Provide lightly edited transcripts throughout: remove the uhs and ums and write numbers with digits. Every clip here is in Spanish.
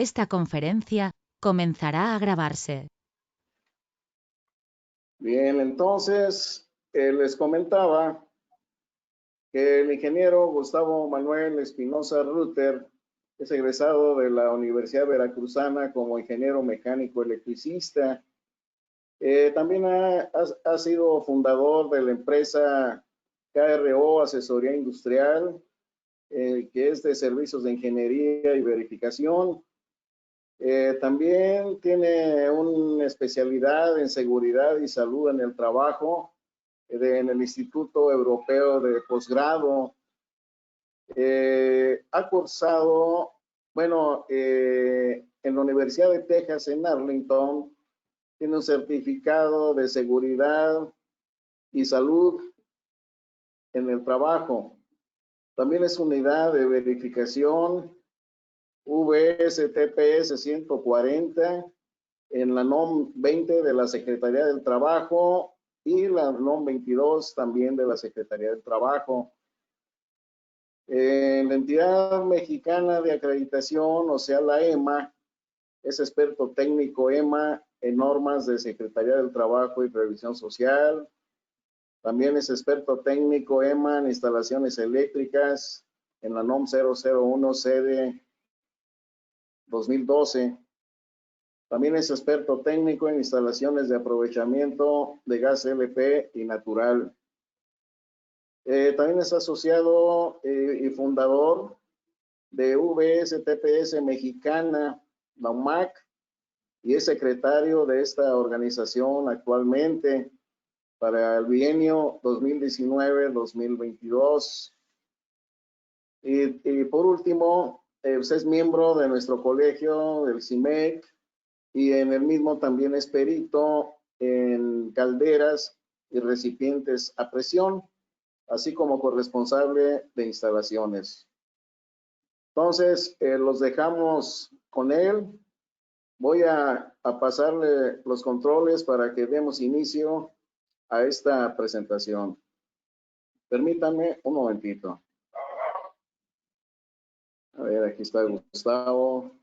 Esta conferencia comenzará a grabarse. Bien, entonces les comentaba que el ingeniero Gustavo Manuel Espinosa Rutter es egresado de la Universidad Veracruzana como ingeniero mecánico electricista. También ha sido fundador de la empresa KRO Asesoría Industrial, que es de servicios de ingeniería y verificación. También tiene una especialidad en seguridad y salud en el trabajo en el Instituto Europeo de Posgrado. Ha cursado, en la Universidad de Texas en Arlington, tiene un certificado de seguridad y salud en el trabajo. También es unidad de verificación VSTPS 140 en la NOM 20 de la Secretaría del Trabajo y la NOM 22 también de la Secretaría del Trabajo. En la entidad mexicana de acreditación, o sea, la EMA, es experto técnico EMA en normas de Secretaría del Trabajo y Previsión Social. También es experto técnico EMA en instalaciones eléctricas en la NOM 001 sede 2012. También es experto técnico en instalaciones de aprovechamiento de gas LP y natural. También es asociado y fundador de VSTPS Mexicana, la UMAC, y es secretario de esta organización actualmente para el bienio 2019-2022. Y por último, pues es miembro de nuestro colegio, del CIMEC, y en el mismo también es perito en calderas y recipientes a presión, así como corresponsable de instalaciones. Entonces, los dejamos con él. Voy a pasarle los controles para que demos inicio a esta presentación. Permítanme un momentito. A ver, aquí está Gustavo.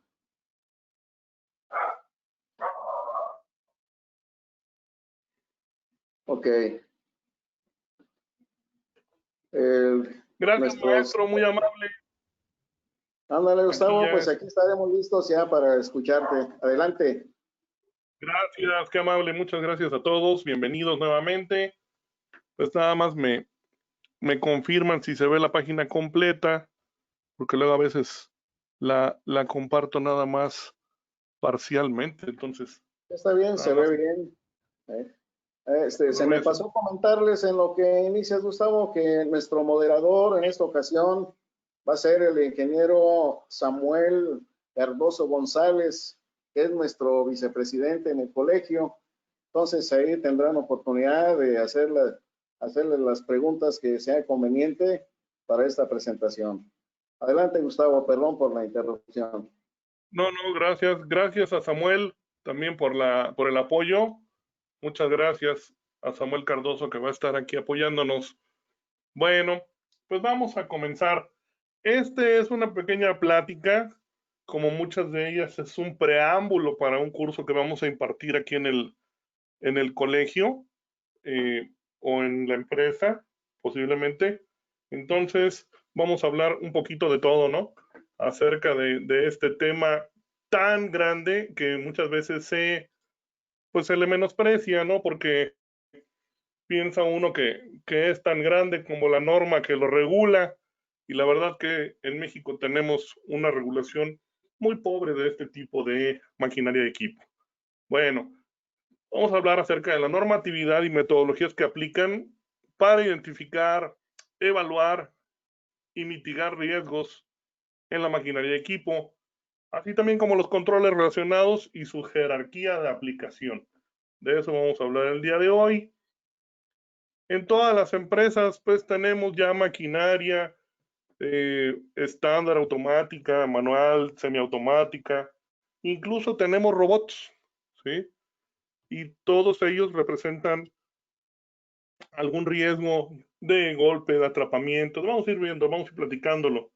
Ok. Gracias, maestro, muy amable. Ándale, Gustavo, pues aquí estaremos listos ya para escucharte. Adelante. Gracias, qué amable, muchas gracias a todos. Bienvenidos nuevamente. Pues nada más me confirman si se ve la página completa, porque luego a veces la comparto nada más parcialmente, entonces. Está bien, se ve bien. Se me pasó comentarles en lo que inicias, Gustavo, que nuestro moderador en esta ocasión va a ser el ingeniero Samuel Cardoso González, que es nuestro vicepresidente en el colegio. Entonces ahí tendrán oportunidad de hacerle las preguntas que sea conveniente para esta presentación. Adelante, Gustavo, perdón por la interrupción. No, gracias. Gracias a Samuel también por el apoyo. Muchas gracias a Samuel Cardoso que va a estar aquí apoyándonos. Bueno, pues vamos a comenzar. Este es una pequeña plática, como muchas de ellas es un preámbulo para un curso que vamos a impartir aquí en el colegio o en la empresa, posiblemente. Entonces, vamos a hablar un poquito de todo, ¿no? Acerca de este tema tan grande que muchas veces se le menosprecia, ¿no? Porque piensa uno que es tan grande como la norma que lo regula, y la verdad que en México tenemos una regulación muy pobre de este tipo de maquinaria de equipo. Bueno, vamos a hablar acerca de la normatividad y metodologías que aplican para identificar, evaluar y mitigar riesgos en la maquinaria de equipo, así también como los controles relacionados y su jerarquía de aplicación. De eso vamos a hablar el día de hoy. En todas las empresas, pues tenemos ya maquinaria estándar, automática, manual, semiautomática, incluso tenemos robots, ¿sí? Y todos ellos representan algún riesgo de golpe, de atrapamiento. Vamos a ir viendo, vamos a ir platicándolo,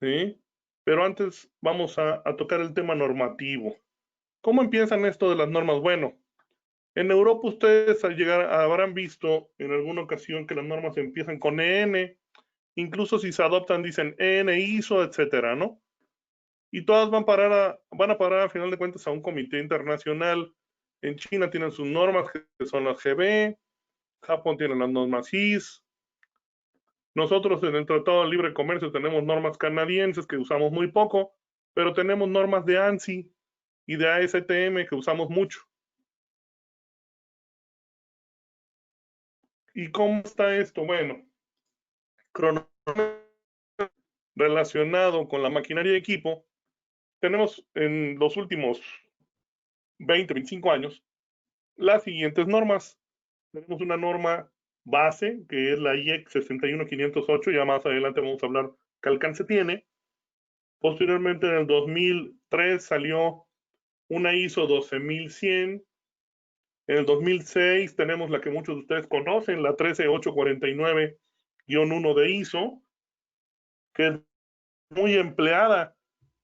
¿sí? Pero antes vamos a tocar el tema normativo. ¿Cómo empiezan esto de las normas? Bueno, en Europa ustedes al llegar habrán visto en alguna ocasión que las normas empiezan con EN, incluso si se adoptan dicen EN, ISO, etcétera, ¿no? Y todas van a parar a final de cuentas a un comité internacional. En China tienen sus normas que son las GB, Japón tiene las normas IS. Nosotros en el Tratado de Libre Comercio tenemos normas canadienses que usamos muy poco, pero tenemos normas de ANSI y de ASTM que usamos mucho. ¿Y cómo está esto? Bueno, relacionado con la maquinaria y equipo, tenemos en los últimos 20, 25 años las siguientes normas. Tenemos una norma base, que es la IEC 61508, ya más adelante vamos a hablar qué alcance tiene. Posteriormente, en el 2003 salió una ISO 12100. En el 2006 tenemos la que muchos de ustedes conocen, la 13849-1 de ISO, que es muy empleada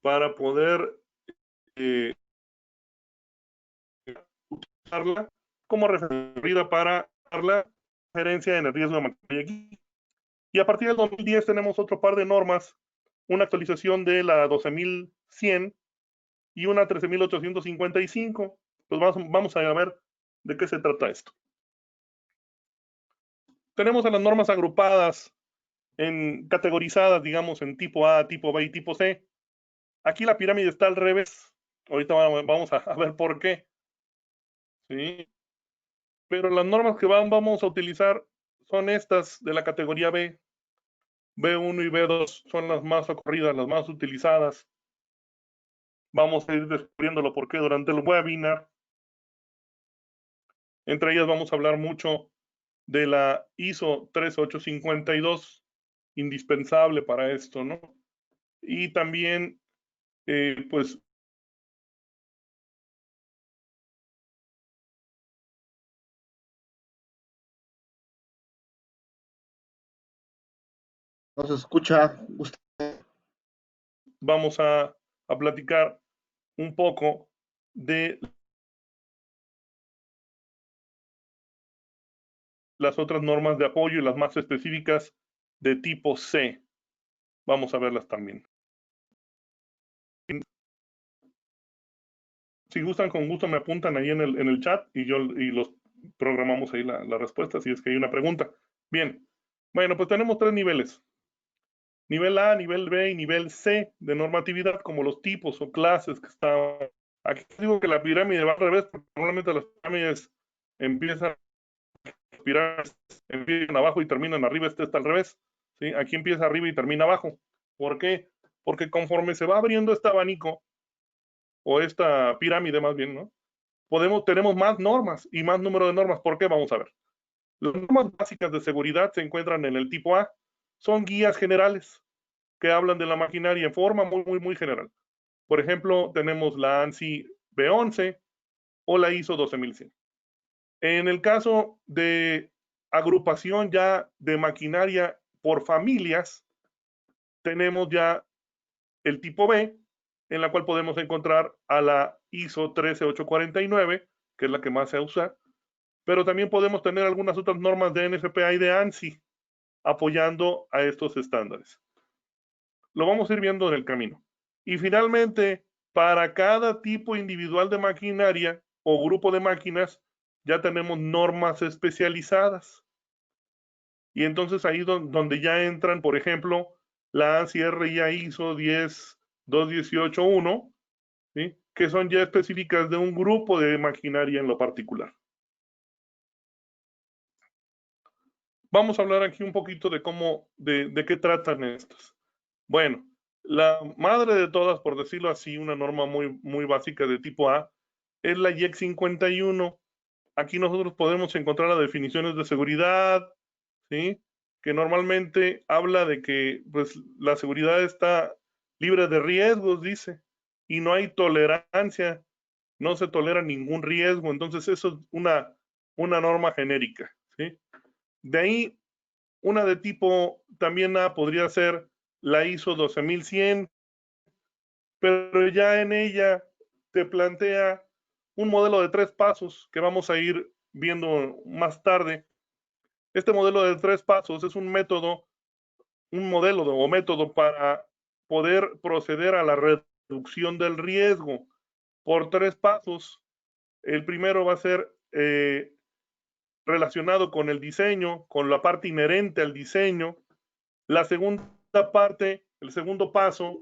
para poder usarla como referida para la referencia en el riesgo de maquinaria. Y a partir del 2010 tenemos otro par de normas, una actualización de la 12100 y una 13855. Pues vamos a ver de qué se trata esto. Tenemos a las normas agrupadas, categorizadas, digamos, en tipo A, tipo B y tipo C. Aquí la pirámide está al revés. Ahorita vamos a ver por qué. ¿Sí? Pero las normas que vamos a utilizar son estas de la categoría B. B1 y B2 son las más socorridas, las más utilizadas. Vamos a ir descubriéndolo por qué durante el webinar. Entre ellas vamos a hablar mucho de la ISO 3852, indispensable para esto, ¿no? Y también, pues, ¿No se escucha usted? vamos a platicar un poco de las otras normas de apoyo y las más específicas de tipo C. Vamos a verlas también. Si gustan, con gusto me apuntan ahí en el chat y los programamos ahí la respuesta si es que hay una pregunta. Bien, bueno, pues tenemos 3 niveles. Nivel A, nivel B y nivel C de normatividad, como los tipos o clases que están. Aquí digo que la pirámide va al revés, porque normalmente las pirámides empiezan abajo y terminan arriba, este está al revés. ¿Sí? Aquí empieza arriba y termina abajo. ¿Por qué? Porque conforme se va abriendo este abanico, o esta pirámide más bien, ¿no? Tenemos más normas y más número de normas. ¿Por qué? Vamos a ver. Las normas básicas de seguridad se encuentran en el tipo A. Son guías generales que hablan de la maquinaria en forma muy general. Por ejemplo, tenemos la ANSI B11 o la ISO 12100. En el caso de agrupación ya de maquinaria por familias, tenemos ya el tipo B, en la cual podemos encontrar a la ISO 13849, que es la que más se usa, pero también podemos tener algunas otras normas de NFPA y de ANSI apoyando a estos estándares. Lo vamos a ir viendo en el camino. Y finalmente, para cada tipo individual de maquinaria o grupo de máquinas, ya tenemos normas especializadas. Y entonces ahí donde ya entran, por ejemplo, la ANSI RIA ISO 10218.1, ¿sí? Que son ya específicas de un grupo de maquinaria en lo particular. Vamos a hablar aquí un poquito de de qué tratan estas. Bueno, la madre de todas, por decirlo así, una norma muy básica de tipo A, es la IEC 51. Aquí nosotros podemos encontrar las definiciones de seguridad, ¿sí? Que normalmente habla de que pues, la seguridad está libre de riesgos, dice, y no hay tolerancia, no se tolera ningún riesgo. Entonces, eso es una norma genérica, ¿sí? De ahí, una de tipo también A podría ser la ISO 12100, pero ya en ella te plantea un modelo de 3 pasos que vamos a ir viendo más tarde. Este modelo de 3 pasos es un modelo o método para poder proceder a la reducción del riesgo por 3 pasos. El primero va a ser relacionado con el diseño, con la parte inherente al diseño. La segunda parte, el segundo paso,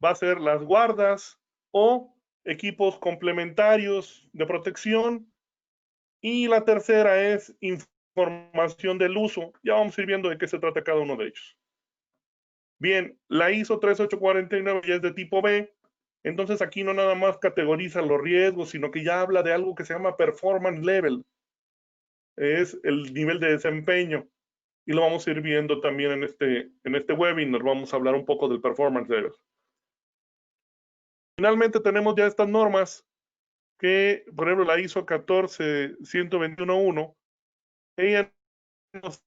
va a ser las guardas o equipos complementarios de protección. Y la tercera es información del uso. Ya vamos a ir viendo de qué se trata cada uno de ellos. Bien, la ISO 3849 ya es de tipo B. Entonces aquí no nada más categoriza los riesgos, sino que ya habla de algo que se llama performance level. Es el nivel de desempeño. Y lo vamos a ir viendo también en este webinar. Vamos a hablar un poco del performance level. Finalmente tenemos ya estas normas que, por ejemplo, la ISO 14121, ella nos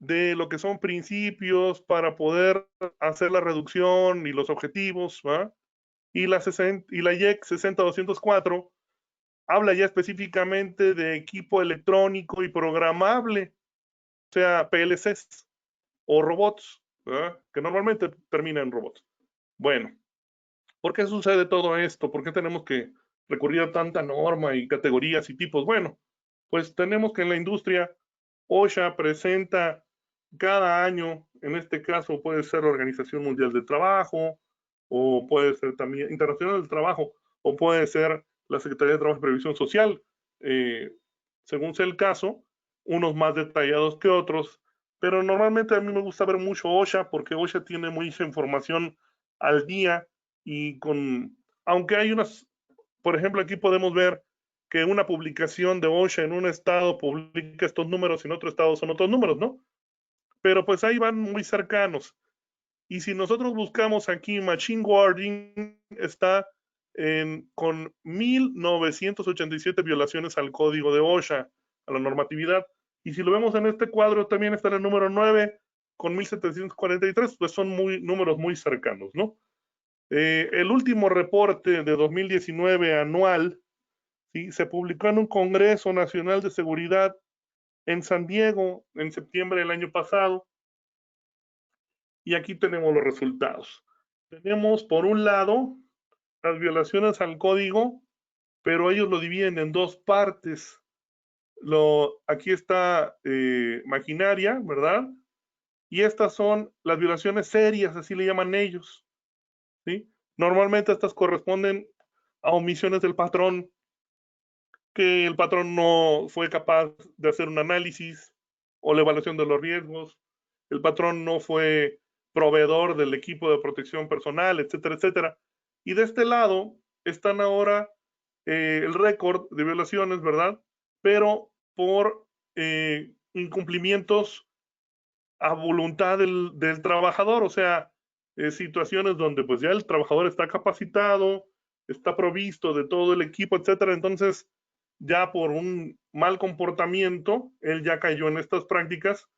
de lo que son principios para poder hacer la reducción y los objetivos, ¿va? Y la IEC 60204 habla ya específicamente de equipo electrónico y programable, o sea, PLCs o robots, ¿verdad? Que normalmente termina en robots. Bueno, ¿por qué sucede todo esto? ¿Por qué tenemos que recurrir a tanta norma y categorías y tipos? Bueno, pues tenemos que en la industria OSHA presenta cada año, en este caso puede ser la Organización Mundial del Trabajo, o puede ser también Internacional del Trabajo, o puede ser la Secretaría de Trabajo y Previsión Social, según sea el caso, unos más detallados que otros, pero normalmente a mí me gusta ver mucho OSHA porque OSHA tiene mucha información al día y aunque hay unas, por ejemplo, aquí podemos ver que una publicación de OSHA en un estado publica estos números y en otro estado son otros números, ¿no? Pero pues ahí van muy cercanos. Y si nosotros buscamos aquí Machine Guarding, está con 1,987 violaciones al código de OSHA, a la normatividad. Y si lo vemos en este cuadro, también está en el número 9 con 1,743, pues son números muy cercanos, ¿no? El último reporte de 2019 anual, ¿sí? Se publicó en un Congreso Nacional de Seguridad en San Diego en septiembre del año pasado. Y aquí tenemos los resultados. Tenemos, por un lado, las violaciones al código, pero ellos lo dividen en dos partes. Aquí está maquinaria, ¿verdad? Y estas son las violaciones serias, así le llaman ellos, ¿sí? Normalmente estas corresponden a omisiones del patrón, que el patrón no fue capaz de hacer un análisis o la evaluación de los riesgos, el patrón no fue proveedor del equipo de protección personal, etcétera, etcétera. Y de este lado están ahora el récord de violaciones, ¿verdad? Pero por incumplimientos a voluntad del trabajador, o sea, situaciones donde pues ya el trabajador está capacitado, está provisto de todo el equipo, etcétera. Entonces, ya por un mal comportamiento, él ya cayó en estas prácticas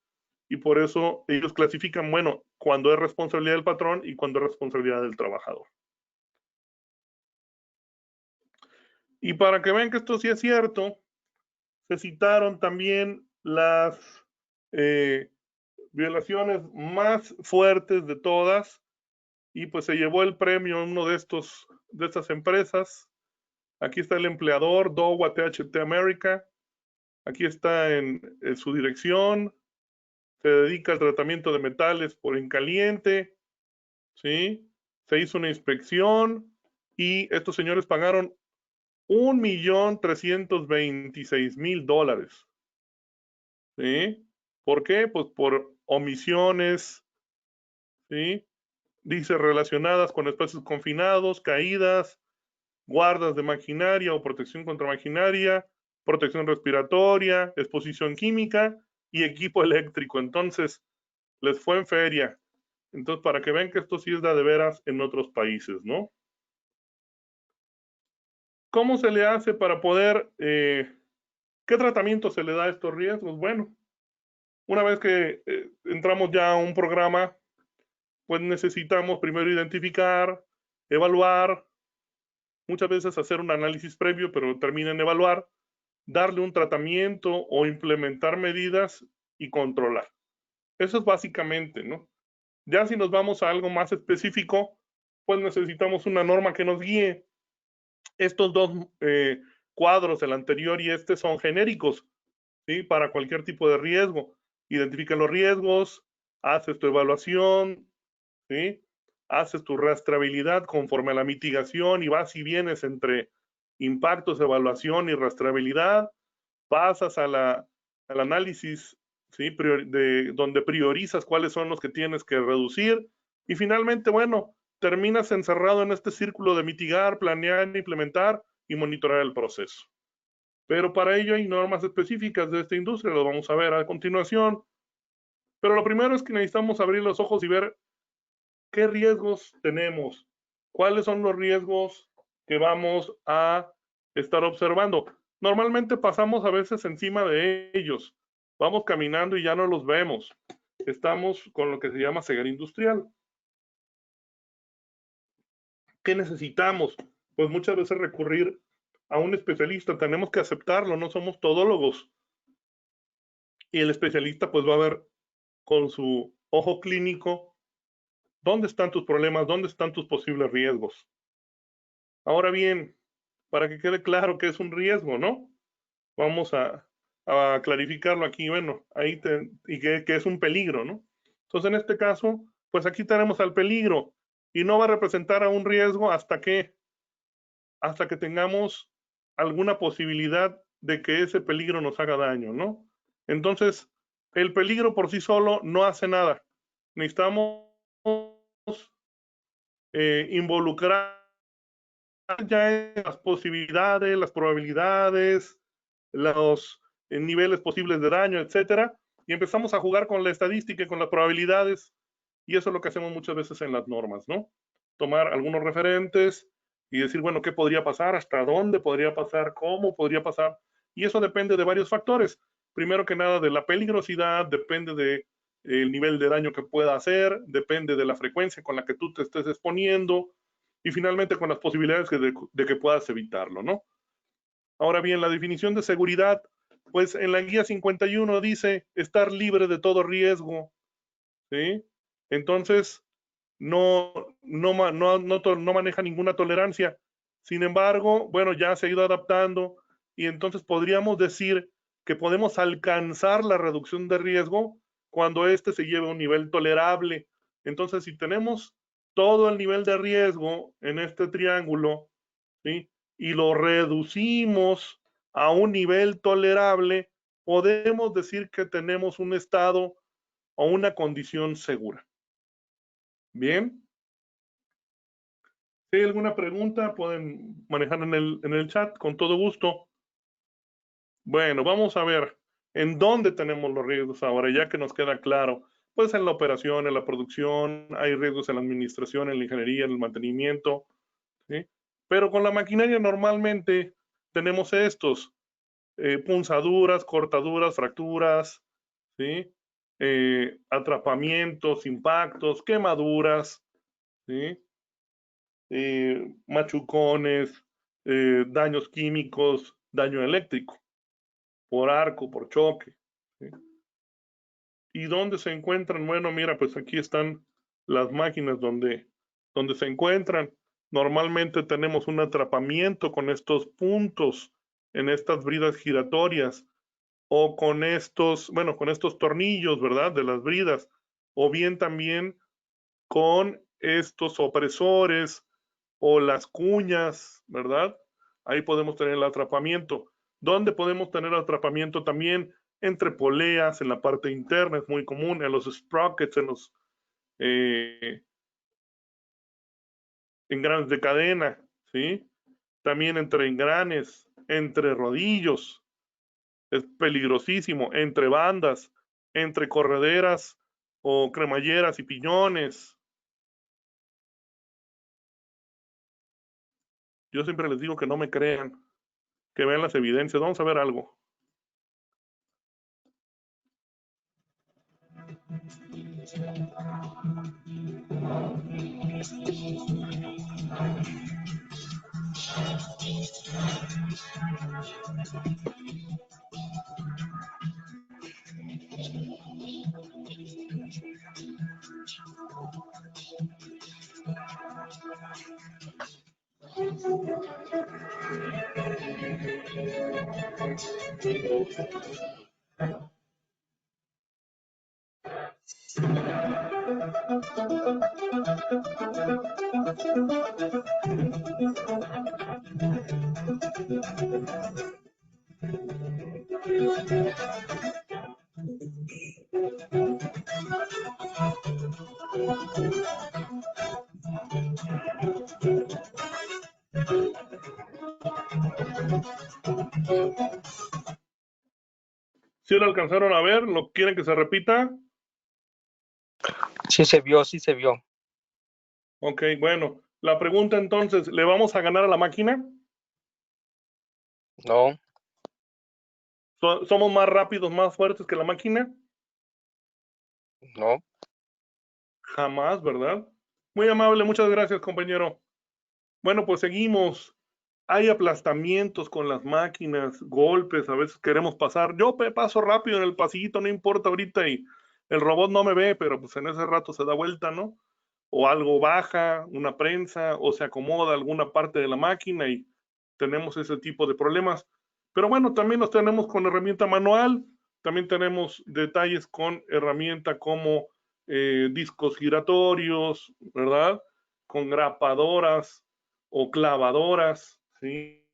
y por eso ellos clasifican, bueno, cuando es responsabilidad del patrón y cuando es responsabilidad del trabajador. Y para que vean que esto sí es cierto, se citaron también las violaciones más fuertes de todas y pues se llevó el premio a uno de estas empresas. Aquí está el empleador, Dowa THT America. Aquí está en su dirección. Se dedica al tratamiento de metales en caliente, ¿sí? Se hizo una inspección y estos señores pagaron $1,326,000, ¿sí? ¿Por qué? Pues por omisiones, ¿sí? Dice relacionadas con espacios confinados, caídas, guardas de maquinaria o protección contra maquinaria, protección respiratoria, exposición química y equipo eléctrico. Entonces, les fue en feria. Entonces, para que vean que esto sí es de veras en otros países, ¿no? ¿Cómo se le hace para poder, qué tratamiento se le da a estos riesgos? Bueno, una vez que entramos ya a un programa, pues necesitamos primero identificar, evaluar, muchas veces hacer un análisis previo, pero termina en evaluar, darle un tratamiento o implementar medidas y controlar. Eso es básicamente, ¿no? Ya si nos vamos a algo más específico, pues necesitamos una norma que nos guíe. Estos dos cuadros, el anterior y este, son genéricos, ¿sí? Para cualquier tipo de riesgo. Identifica los riesgos, haces tu evaluación, ¿sí? Haces tu rastreabilidad conforme a la mitigación y vas y vienes entre impactos, evaluación y rastreabilidad. Pasas al análisis, ¿sí? Donde priorizas cuáles son los que tienes que reducir. Y finalmente, bueno, terminas encerrado en este círculo de mitigar, planear, implementar y monitorear el proceso. Pero para ello hay normas específicas de esta industria, lo vamos a ver a continuación. Pero lo primero es que necesitamos abrir los ojos y ver qué riesgos tenemos, cuáles son los riesgos que vamos a estar observando. Normalmente pasamos a veces encima de ellos, vamos caminando y ya no los vemos. Estamos con lo que se llama ceguera industrial. ¿Qué necesitamos? Pues muchas veces recurrir a un especialista, tenemos que aceptarlo, no somos todólogos. Y el especialista pues va a ver con su ojo clínico dónde están tus problemas, dónde están tus posibles riesgos. Ahora bien, para que quede claro que es un riesgo, ¿no? Vamos a clarificarlo aquí, bueno, y que es un peligro, ¿no? Entonces, en este caso, pues aquí tenemos al peligro y no va a representar a un riesgo hasta que tengamos alguna posibilidad de que ese peligro nos haga daño, ¿no? Entonces, el peligro por sí solo no hace nada. Necesitamos involucrar ya en las posibilidades, las probabilidades, los niveles posibles de daño, etcétera, y empezamos a jugar con la estadística y con las probabilidades, y eso es lo que hacemos muchas veces en las normas, ¿no? Tomar algunos referentes y decir, bueno, ¿qué podría pasar? ¿Hasta dónde podría pasar? ¿Cómo podría pasar? Y eso depende de varios factores. Primero que nada, de la peligrosidad, depende de el nivel de daño que pueda hacer, depende de la frecuencia con la que tú te estés exponiendo, y finalmente con las posibilidades de que puedas evitarlo, ¿no? Ahora bien, la definición de seguridad, pues en la guía 51 dice estar libre de todo riesgo, ¿sí? Entonces, no maneja ninguna tolerancia. Sin embargo, bueno, ya se ha ido adaptando y entonces podríamos decir que podemos alcanzar la reducción de riesgo cuando éste se lleve a un nivel tolerable. Entonces, si tenemos todo el nivel de riesgo en este triángulo, ¿sí? Y lo reducimos a un nivel tolerable, podemos decir que tenemos un estado o una condición segura. Bien. Si hay alguna pregunta, pueden manejar en el chat con todo gusto. Bueno, vamos a ver en dónde tenemos los riesgos ahora, ya que nos queda claro. Pues en la operación, en la producción, hay riesgos en la administración, en la ingeniería, en el mantenimiento, ¿sí? Pero con la maquinaria normalmente tenemos estos, punzaduras, cortaduras, fracturas, ¿sí? Atrapamientos, impactos, quemaduras, ¿sí? Machucones, daños químicos, daño eléctrico, por arco, por choque, ¿sí? ¿Y dónde se encuentran? Bueno, mira, pues aquí están las máquinas donde se encuentran. Normalmente tenemos un atrapamiento con estos puntos en estas bridas giratorias o con estos, bueno, con estos tornillos, ¿verdad? De las bridas, o bien también con estos opresores o las cuñas, ¿verdad? Ahí podemos tener el atrapamiento. ¿Dónde podemos tener atrapamiento también? Entre poleas, en la parte interna, es muy común, en los sprockets, en los engranes de cadena, ¿sí? También entre engranes, entre rodillos, es peligrosísimo, entre bandas, entre correderas o cremalleras y piñones. Yo siempre les digo que no me crean, que vean las evidencias. Vamos a ver algo. ¿Sí lo alcanzaron a ver? ¿Lo quieren que se repita? Sí se vio, sí se vio. Ok, bueno. La pregunta entonces, ¿le vamos a ganar a la máquina? No, ¿Somos más rápidos, más fuertes que la máquina? no. Jamás, ¿verdad? Muy amable, muchas gracias, compañero. Bueno, pues seguimos. Hay aplastamientos con las máquinas, golpes, a veces queremos pasar. Yo paso rápido en el pasillito, no importa ahorita, y el robot no me ve, pero pues en ese rato se da vuelta, ¿no? O algo baja, una prensa, o se acomoda alguna parte de la máquina y tenemos ese tipo de problemas. Pero bueno, también los tenemos con herramienta manual, también tenemos detalles con herramienta como discos giratorios, ¿verdad? Con grapadoras o clavadoras, ¿sí?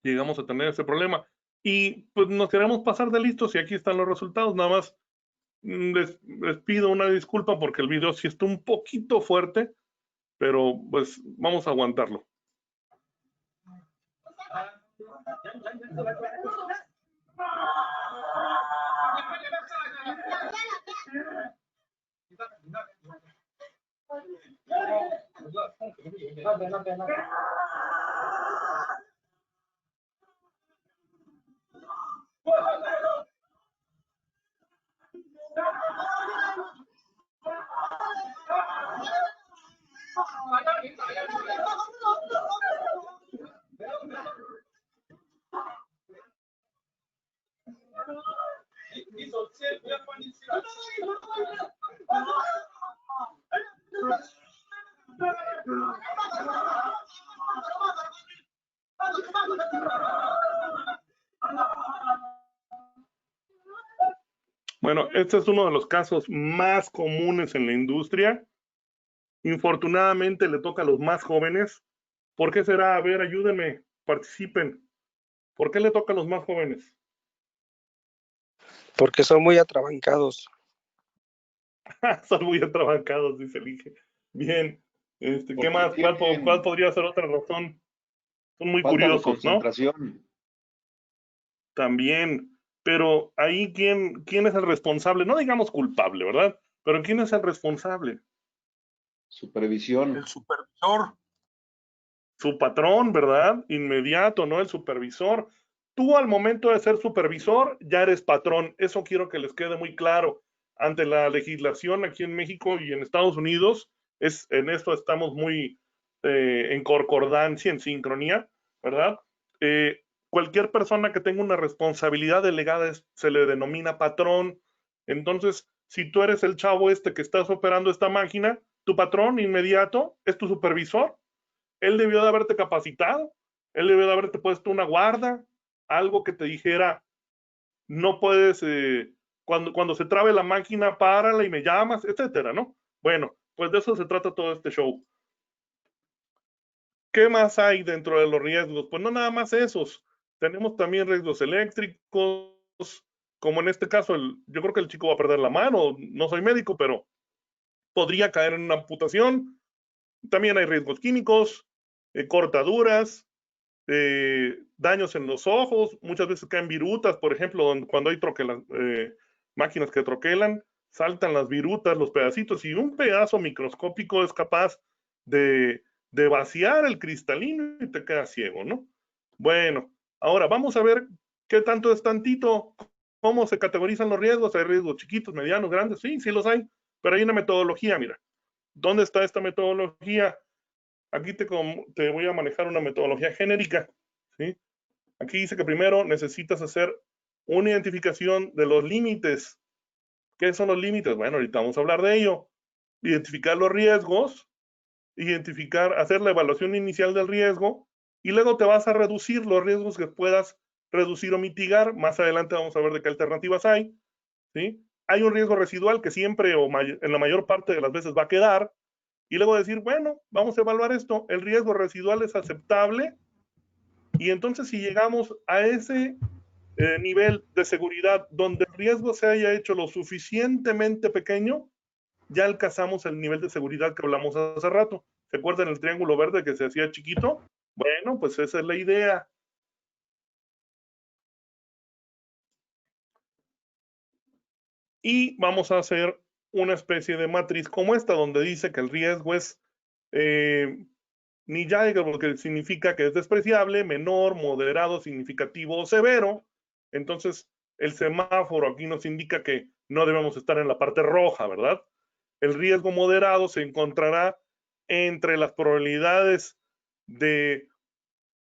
Llegamos a tener ese problema. Y pues nos queremos pasar de listos y aquí están los resultados. Nada más les pido una disculpa porque el video sí está un poquito fuerte, pero pues vamos a aguantarlo. Bueno, este es uno de los casos más comunes en la industria. Infortunadamente le toca a los más jóvenes. ¿Por qué será? A ver, ayúdenme, participen. ¿Por qué le toca a los más jóvenes? Porque son muy atrabancados. Son muy atrabancados, dice el Inge. Bien, ¿qué más? ¿Cuál podría ser otra razón? Son muy Falta de curiosos, ¿no? concentración. También, pero ahí, ¿quién es el responsable? No digamos culpable, ¿verdad? Pero ¿quién es el responsable? Supervisión. El supervisor. Su patrón, ¿verdad? Inmediato, ¿no? El supervisor. Tú al momento de ser supervisor ya eres patrón. Eso quiero que les quede muy claro. Ante la legislación aquí en México y en Estados Unidos, en esto estamos muy en concordancia, en sincronía, ¿verdad? Cualquier persona que tenga una responsabilidad delegada se le denomina patrón. Entonces, si tú eres el chavo que estás operando esta máquina, tu patrón inmediato es tu supervisor. Él debió de haberte capacitado, él debió de haberte puesto una guarda, algo que te dijera, no puedes, cuando se trabe la máquina, párala y me llamas, etcétera, ¿no? Bueno, pues de eso se trata todo este show. ¿Qué más hay dentro de los riesgos? Pues no nada más esos. Tenemos también riesgos eléctricos, como en este caso, yo creo que el chico va a perder la mano, no soy médico, pero podría caer en una amputación. También hay riesgos químicos, cortaduras, daños en los ojos, muchas veces caen virutas, por ejemplo, cuando hay máquinas que troquelan, saltan las virutas, los pedacitos, y un pedazo microscópico es capaz de vaciar el cristalino y te quedas ciego, ¿no? Bueno, ahora vamos a ver qué tanto es tantito. ¿Cómo se categorizan los riesgos? ¿Hay riesgos chiquitos, medianos, grandes? Sí, sí los hay, pero hay una metodología, mira. ¿Dónde está esta metodología? Aquí te voy a manejar una metodología genérica, ¿sí? Aquí dice que primero necesitas hacer una identificación de los límites. ¿Qué son los límites? Bueno, ahorita vamos a hablar de ello. Identificar los riesgos, hacer la evaluación inicial del riesgo, y luego te vas a reducir los riesgos que puedas reducir o mitigar. Más adelante vamos a ver de qué alternativas hay, ¿sí? Hay un riesgo residual que siempre o en la mayor parte de las veces va a quedar, y luego decir, bueno, vamos a evaluar esto, el riesgo residual es aceptable, y entonces si llegamos a ese nivel de seguridad donde el riesgo se haya hecho lo suficientemente pequeño, ya alcanzamos el nivel de seguridad que hablamos hace rato. ¿Se acuerdan el triángulo verde que se hacía chiquito? Bueno, pues esa es la idea. Y vamos a hacer una especie de matriz como esta, donde dice que el riesgo es ni ya, porque significa que es despreciable, menor, moderado, significativo o severo. Entonces, el semáforo aquí nos indica que no debemos estar en la parte roja, ¿verdad? El riesgo moderado se encontrará entre las probabilidades de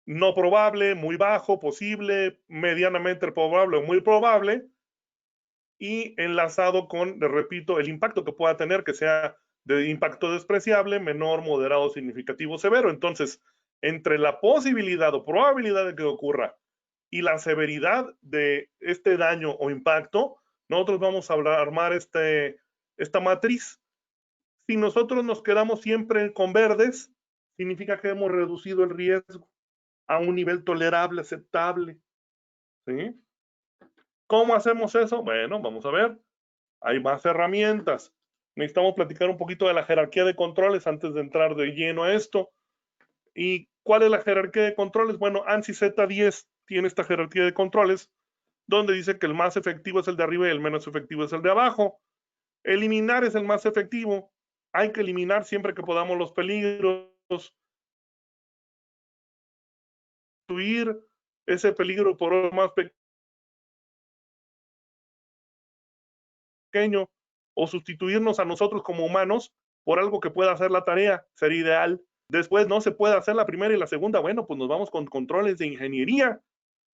no probable, muy bajo, posible, medianamente probable o muy probable, y enlazado con, le repito, el impacto que pueda tener, que sea de impacto despreciable, menor, moderado, significativo, severo. Entonces, entre la posibilidad o probabilidad de que ocurra y la severidad de este daño o impacto, nosotros vamos a armar esta matriz. Si nosotros nos quedamos siempre con verdes, significa que hemos reducido el riesgo a un nivel tolerable, aceptable, ¿sí? ¿Cómo hacemos eso? Bueno, vamos a ver. Hay más herramientas. Necesitamos platicar un poquito de la jerarquía de controles antes de entrar de lleno a esto. ¿Y cuál es la jerarquía de controles? Bueno, ANSI Z10 tiene esta jerarquía de controles, donde dice que el más efectivo es el de arriba y el menos efectivo es el de abajo. Eliminar es el más efectivo. Hay que eliminar siempre que podamos los peligros. Sustituir ese peligro por otro más pequeño, o sustituirnos a nosotros como humanos por algo que pueda hacer la tarea, sería ideal. Después no se puede hacer la primera y la segunda, bueno, pues nos vamos con controles de ingeniería,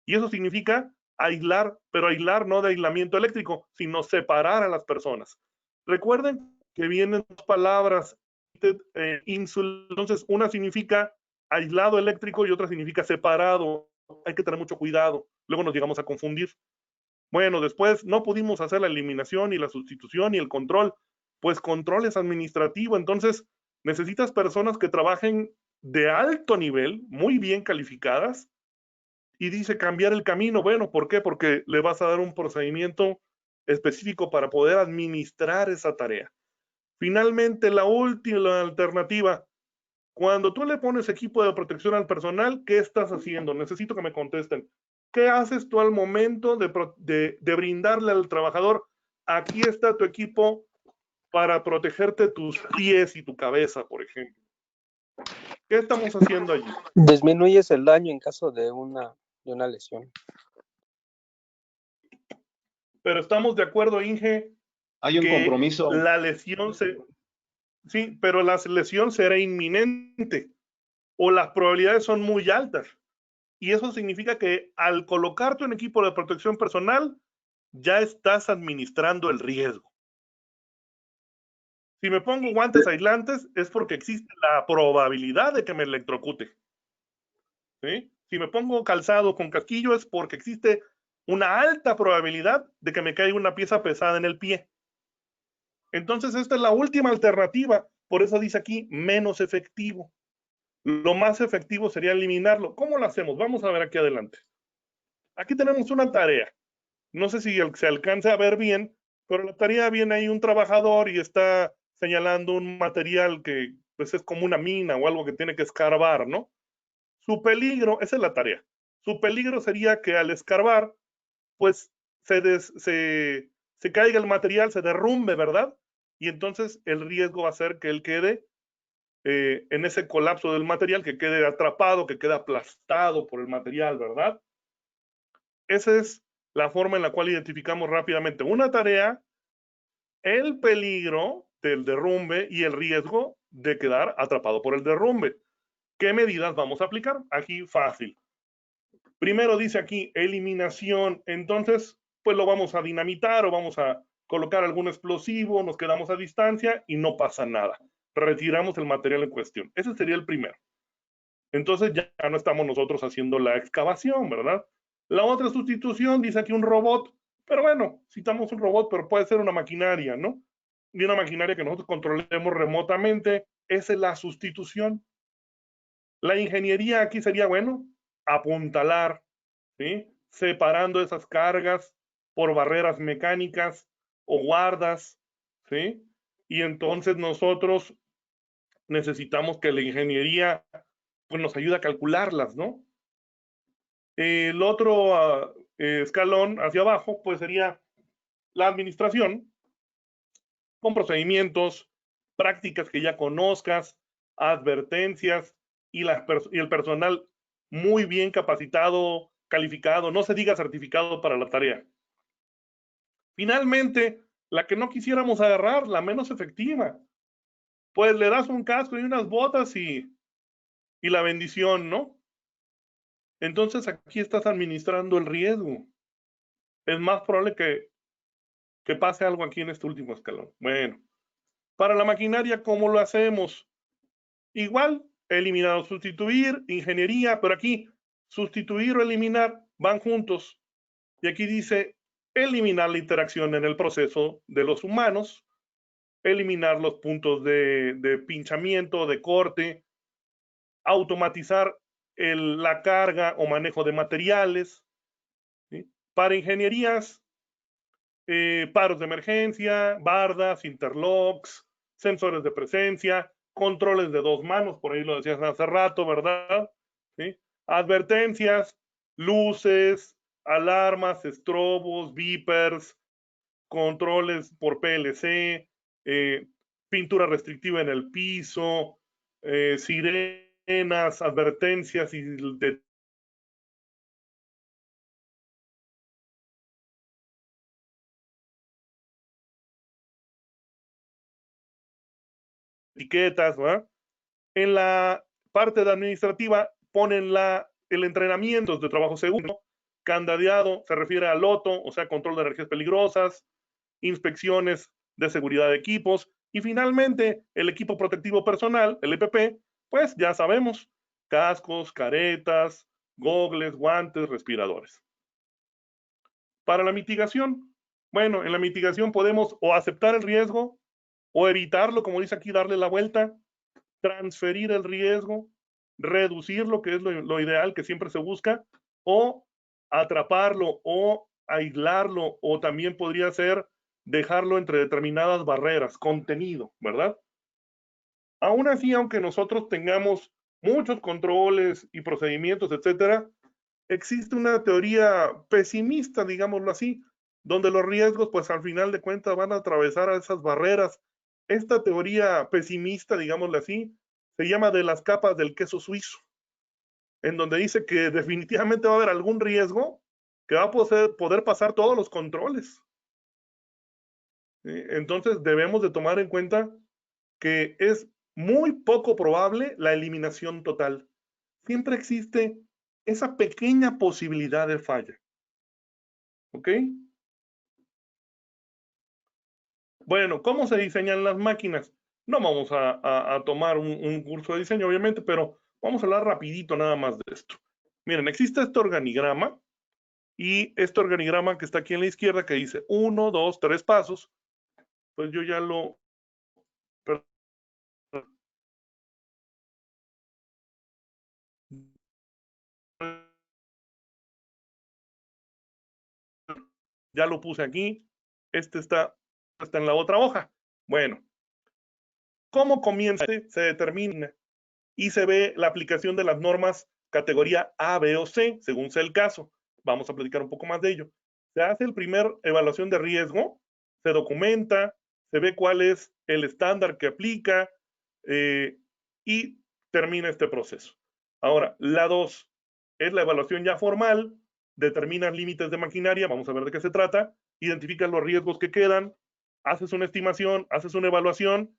y eso significa aislar, pero aislar no de aislamiento eléctrico, sino separar a las personas. Recuerden que vienen dos palabras, entonces una significa aislado eléctrico y otra significa separado. Hay que tener mucho cuidado, luego nos llegamos a confundir. Bueno, después no pudimos hacer la eliminación y la sustitución y el control, pues control es administrativo, entonces necesitas personas que trabajen de alto nivel, muy bien calificadas, y dice cambiar el camino. Bueno, ¿por qué? Porque le vas a dar un procedimiento específico para poder administrar esa tarea. Finalmente, la última alternativa, cuando tú le pones equipo de protección al personal, ¿qué estás haciendo? Necesito que me contesten. ¿Qué haces tú al momento de brindarle al trabajador? Aquí está tu equipo para protegerte tus pies y tu cabeza, por ejemplo. ¿Qué estamos haciendo allí? Disminuyes el daño en caso de una lesión. Pero estamos de acuerdo, Inge, Hay un que compromiso. la lesión sí, pero la lesión será inminente o las probabilidades son muy altas. Y eso significa que al colocarte un equipo de protección personal, ya estás administrando el riesgo. Si me pongo guantes aislantes, es porque existe la probabilidad de que me electrocute. ¿Sí? Si me pongo calzado con casquillo, es porque existe una alta probabilidad de que me caiga una pieza pesada en el pie. Entonces, esta es la última alternativa. Por eso dice aquí, menos efectivo. Lo más efectivo sería eliminarlo. ¿Cómo lo hacemos? Vamos a ver aquí adelante. Aquí tenemos una tarea. No sé si se alcanza a ver bien, pero la tarea viene ahí un trabajador y está señalando un material que pues es como una mina o algo que tiene que escarbar, ¿no? Su peligro, esa es la tarea. Su peligro sería que al escarbar, pues se caiga el material, se derrumbe, ¿verdad? Y entonces el riesgo va a ser que él quede en ese colapso del material, que quede atrapado, que quede aplastado por el material, ¿verdad? Esa es la forma en la cual identificamos rápidamente una tarea, el peligro del derrumbe y el riesgo de quedar atrapado por el derrumbe. ¿Qué medidas vamos a aplicar? Aquí fácil. Primero dice aquí eliminación, entonces pues lo vamos a dinamitar o vamos a colocar algún explosivo, nos quedamos a distancia y no pasa nada. Retiramos el material en cuestión. Ese sería el primero. Entonces ya no estamos nosotros haciendo la excavación, ¿verdad? La otra sustitución dice aquí un robot, pero bueno, citamos un robot, pero puede ser una maquinaria, ¿no? Y una maquinaria que nosotros controlemos remotamente, esa es la sustitución. La ingeniería aquí sería, bueno, apuntalar, ¿sí? Separando esas cargas por barreras mecánicas o guardas, ¿sí? Y entonces nosotros necesitamos que la ingeniería pues, nos ayude a calcularlas, ¿no? El otro escalón hacia abajo pues sería la administración con procedimientos, prácticas que ya conozcas, advertencias y el personal muy bien capacitado, calificado, no se diga certificado para la tarea. Finalmente, la que no quisiéramos agarrar, la menos efectiva, pues le das un casco y unas botas y la bendición, ¿no? Entonces aquí estás administrando el riesgo. Es más probable que pase algo aquí en este último escalón. Bueno, para la maquinaria, ¿cómo lo hacemos? Igual, eliminar o sustituir, ingeniería, pero aquí sustituir o eliminar van juntos. Y aquí dice eliminar la interacción en el proceso de los humanos, eliminar los puntos de pinchamiento, de corte, automatizar la carga o manejo de materiales. ¿Sí? Para ingenierías, paros de emergencia, bardas, interlocks, sensores de presencia, controles de dos manos, por ahí lo decías hace rato, ¿verdad? ¿Sí? Advertencias, luces, alarmas, estrobos, beepers, controles por PLC, pintura restrictiva en el piso, sirenas, advertencias y de etiquetas, ¿verdad? En la parte de administrativa ponen el entrenamiento de trabajo seguro, candadeado se refiere al loto, o sea, control de energías peligrosas, inspecciones de seguridad de equipos y finalmente el equipo protectivo personal, el EPP, pues ya sabemos, cascos, caretas, gogles, guantes, respiradores. Para la mitigación, bueno, en la mitigación podemos o aceptar el riesgo o evitarlo, como dice aquí, darle la vuelta, transferir el riesgo, reducirlo, que es lo ideal que siempre se busca, o atraparlo o aislarlo, o también podría ser dejarlo entre determinadas barreras, contenido, ¿verdad? Aún así, aunque nosotros tengamos muchos controles y procedimientos, etcétera, existe una teoría pesimista, digámoslo así, donde los riesgos, pues al final de cuentas, van a atravesar a esas barreras. Esta teoría pesimista, digámoslo así, se llama de las capas del queso suizo, en donde dice que definitivamente va a haber algún riesgo que va a poder pasar todos los controles. ¿Sí? Entonces debemos de tomar en cuenta que es muy poco probable la eliminación total. Siempre existe esa pequeña posibilidad de falla. ¿Ok? Bueno, ¿cómo se diseñan las máquinas? No vamos a tomar un curso de diseño, obviamente, pero vamos a hablar rapidito nada más de esto. Miren, existe este organigrama y este organigrama que está aquí en la izquierda que dice 1, 2, 3 pasos. Pues yo ya lo... Ya lo puse aquí. Este está en la otra hoja. Bueno, ¿cómo comienza? Se determina y se ve la aplicación de las normas categoría A, B o C, según sea el caso. Vamos a platicar un poco más de ello. Se hace el primer evaluación de riesgo, se documenta, se ve cuál es el estándar que aplica y termina este proceso. Ahora, la 2 es la evaluación ya formal, determinas límites de maquinaria, vamos a ver de qué se trata, identificas los riesgos que quedan, haces una estimación, haces una evaluación,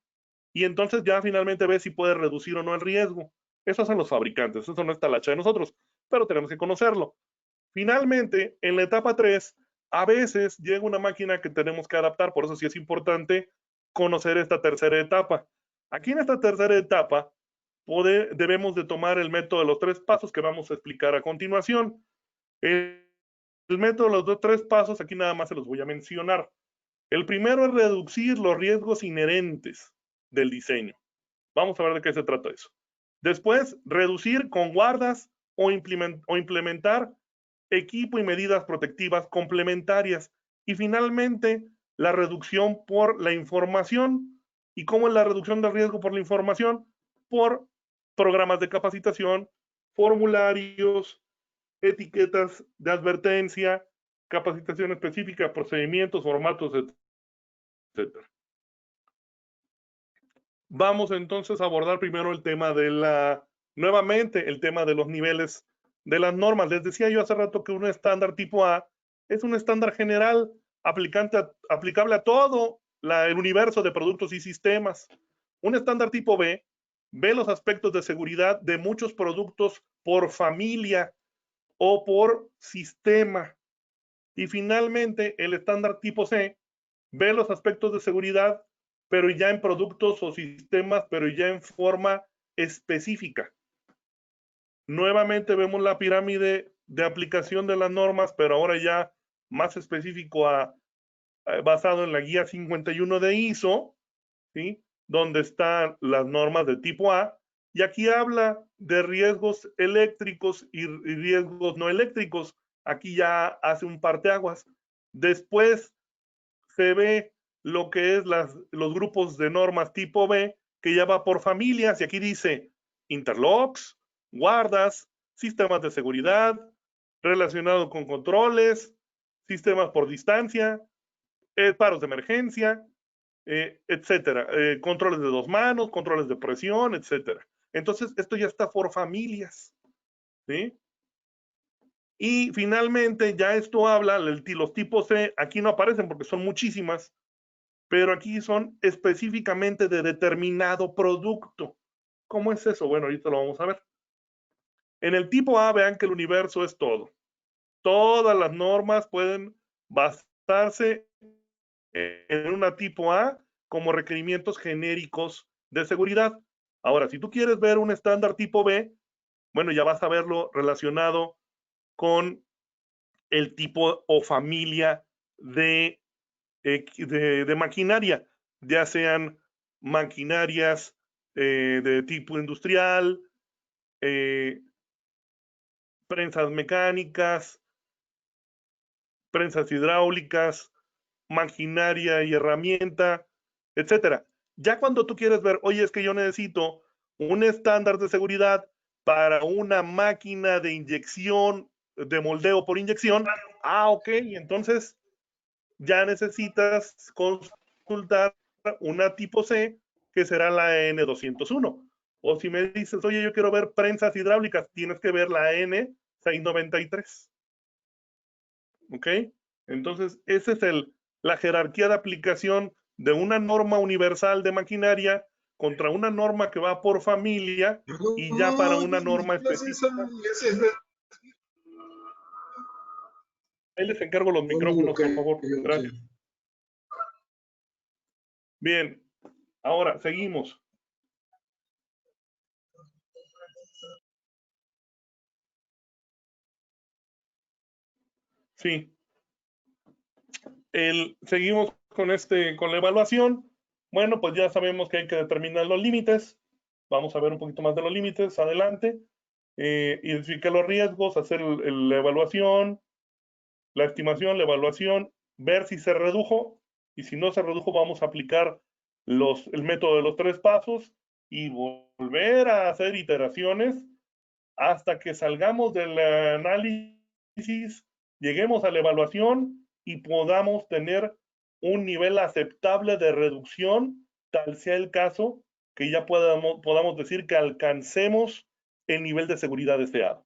y entonces ya finalmente ves si puedes reducir o no el riesgo. Eso hacen los fabricantes, eso no está la hacha de nosotros, pero tenemos que conocerlo. Finalmente, en la etapa 3, a veces llega una máquina que tenemos que adaptar, por eso sí es importante conocer esta tercera etapa. Aquí en esta tercera etapa debemos de tomar el método de los 3 pasos que vamos a explicar a continuación. El método de los 3 pasos, aquí nada más se los voy a mencionar. El primero es reducir los riesgos inherentes del diseño. Vamos a ver de qué se trata eso. Después, reducir con guardas o implementar equipo y medidas protectivas complementarias. Y finalmente, la reducción por la información. ¿Y cómo es la reducción del riesgo por la información? Por programas de capacitación, formularios, etiquetas de advertencia, capacitación específica, procedimientos, formatos, etc. Vamos entonces a abordar primero el tema de nuevamente, el tema de los niveles de las normas. Les decía yo hace rato que un estándar tipo A es un estándar general aplicable a todo el universo de productos y sistemas. Un estándar tipo B ve los aspectos de seguridad de muchos productos por familia o por sistema. Y finalmente, el estándar tipo C ve los aspectos de seguridad, pero ya en productos o sistemas, pero ya en forma específica. Nuevamente vemos la pirámide de aplicación de las normas, pero ahora ya más específico basado en la guía 51 de ISO, ¿sí? Donde están las normas de tipo A, y aquí habla de riesgos eléctricos y riesgos no eléctricos. Aquí ya hace un parteaguas. Después se ve lo que es los grupos de normas tipo B, que ya va por familias, y aquí dice interlocks, guardas, sistemas de seguridad, relacionado con controles, sistemas por distancia, paros de emergencia, etcétera, controles de 2 manos, controles de presión, etcétera. Entonces, esto ya está por familias, ¿sí? Y finalmente, ya esto habla, los tipos C, aquí no aparecen porque son muchísimas, pero aquí son específicamente de determinado producto. ¿Cómo es eso? Bueno, ahorita lo vamos a ver. En el tipo A, vean que el universo es todo. Todas las normas pueden basarse en una tipo A como requerimientos genéricos de seguridad. Ahora, si tú quieres ver un estándar tipo B, bueno, ya vas a verlo relacionado con el tipo o familia de maquinaria, ya sean maquinarias de tipo industrial, prensas mecánicas, prensas hidráulicas, maquinaria y herramienta, etcétera. Ya cuando tú quieres ver, oye, es que yo necesito un estándar de seguridad para una máquina de inyección, de moldeo por inyección, ok, entonces ya necesitas consultar una tipo C, que será la N201. O si me dices, oye, yo quiero ver prensas hidráulicas, tienes que ver la N693. ¿Ok? Entonces, esa es la jerarquía de aplicación de una norma universal de maquinaria contra una norma que va por familia y ya para una norma específica. Ahí les encargo los micrófonos, por favor. Gracias. Bien, ahora seguimos. Sí. Seguimos con la evaluación. Bueno, pues ya sabemos que hay que determinar los límites. Vamos a ver un poquito más de los límites adelante. Identificar los riesgos, hacer la evaluación, la estimación, la evaluación, ver si se redujo, y si no se redujo vamos a aplicar el método de los 3 pasos y volver a hacer iteraciones hasta que salgamos del análisis, lleguemos a la evaluación y podamos tener un nivel aceptable de reducción, tal sea el caso que ya podamos decir que alcancemos el nivel de seguridad deseado.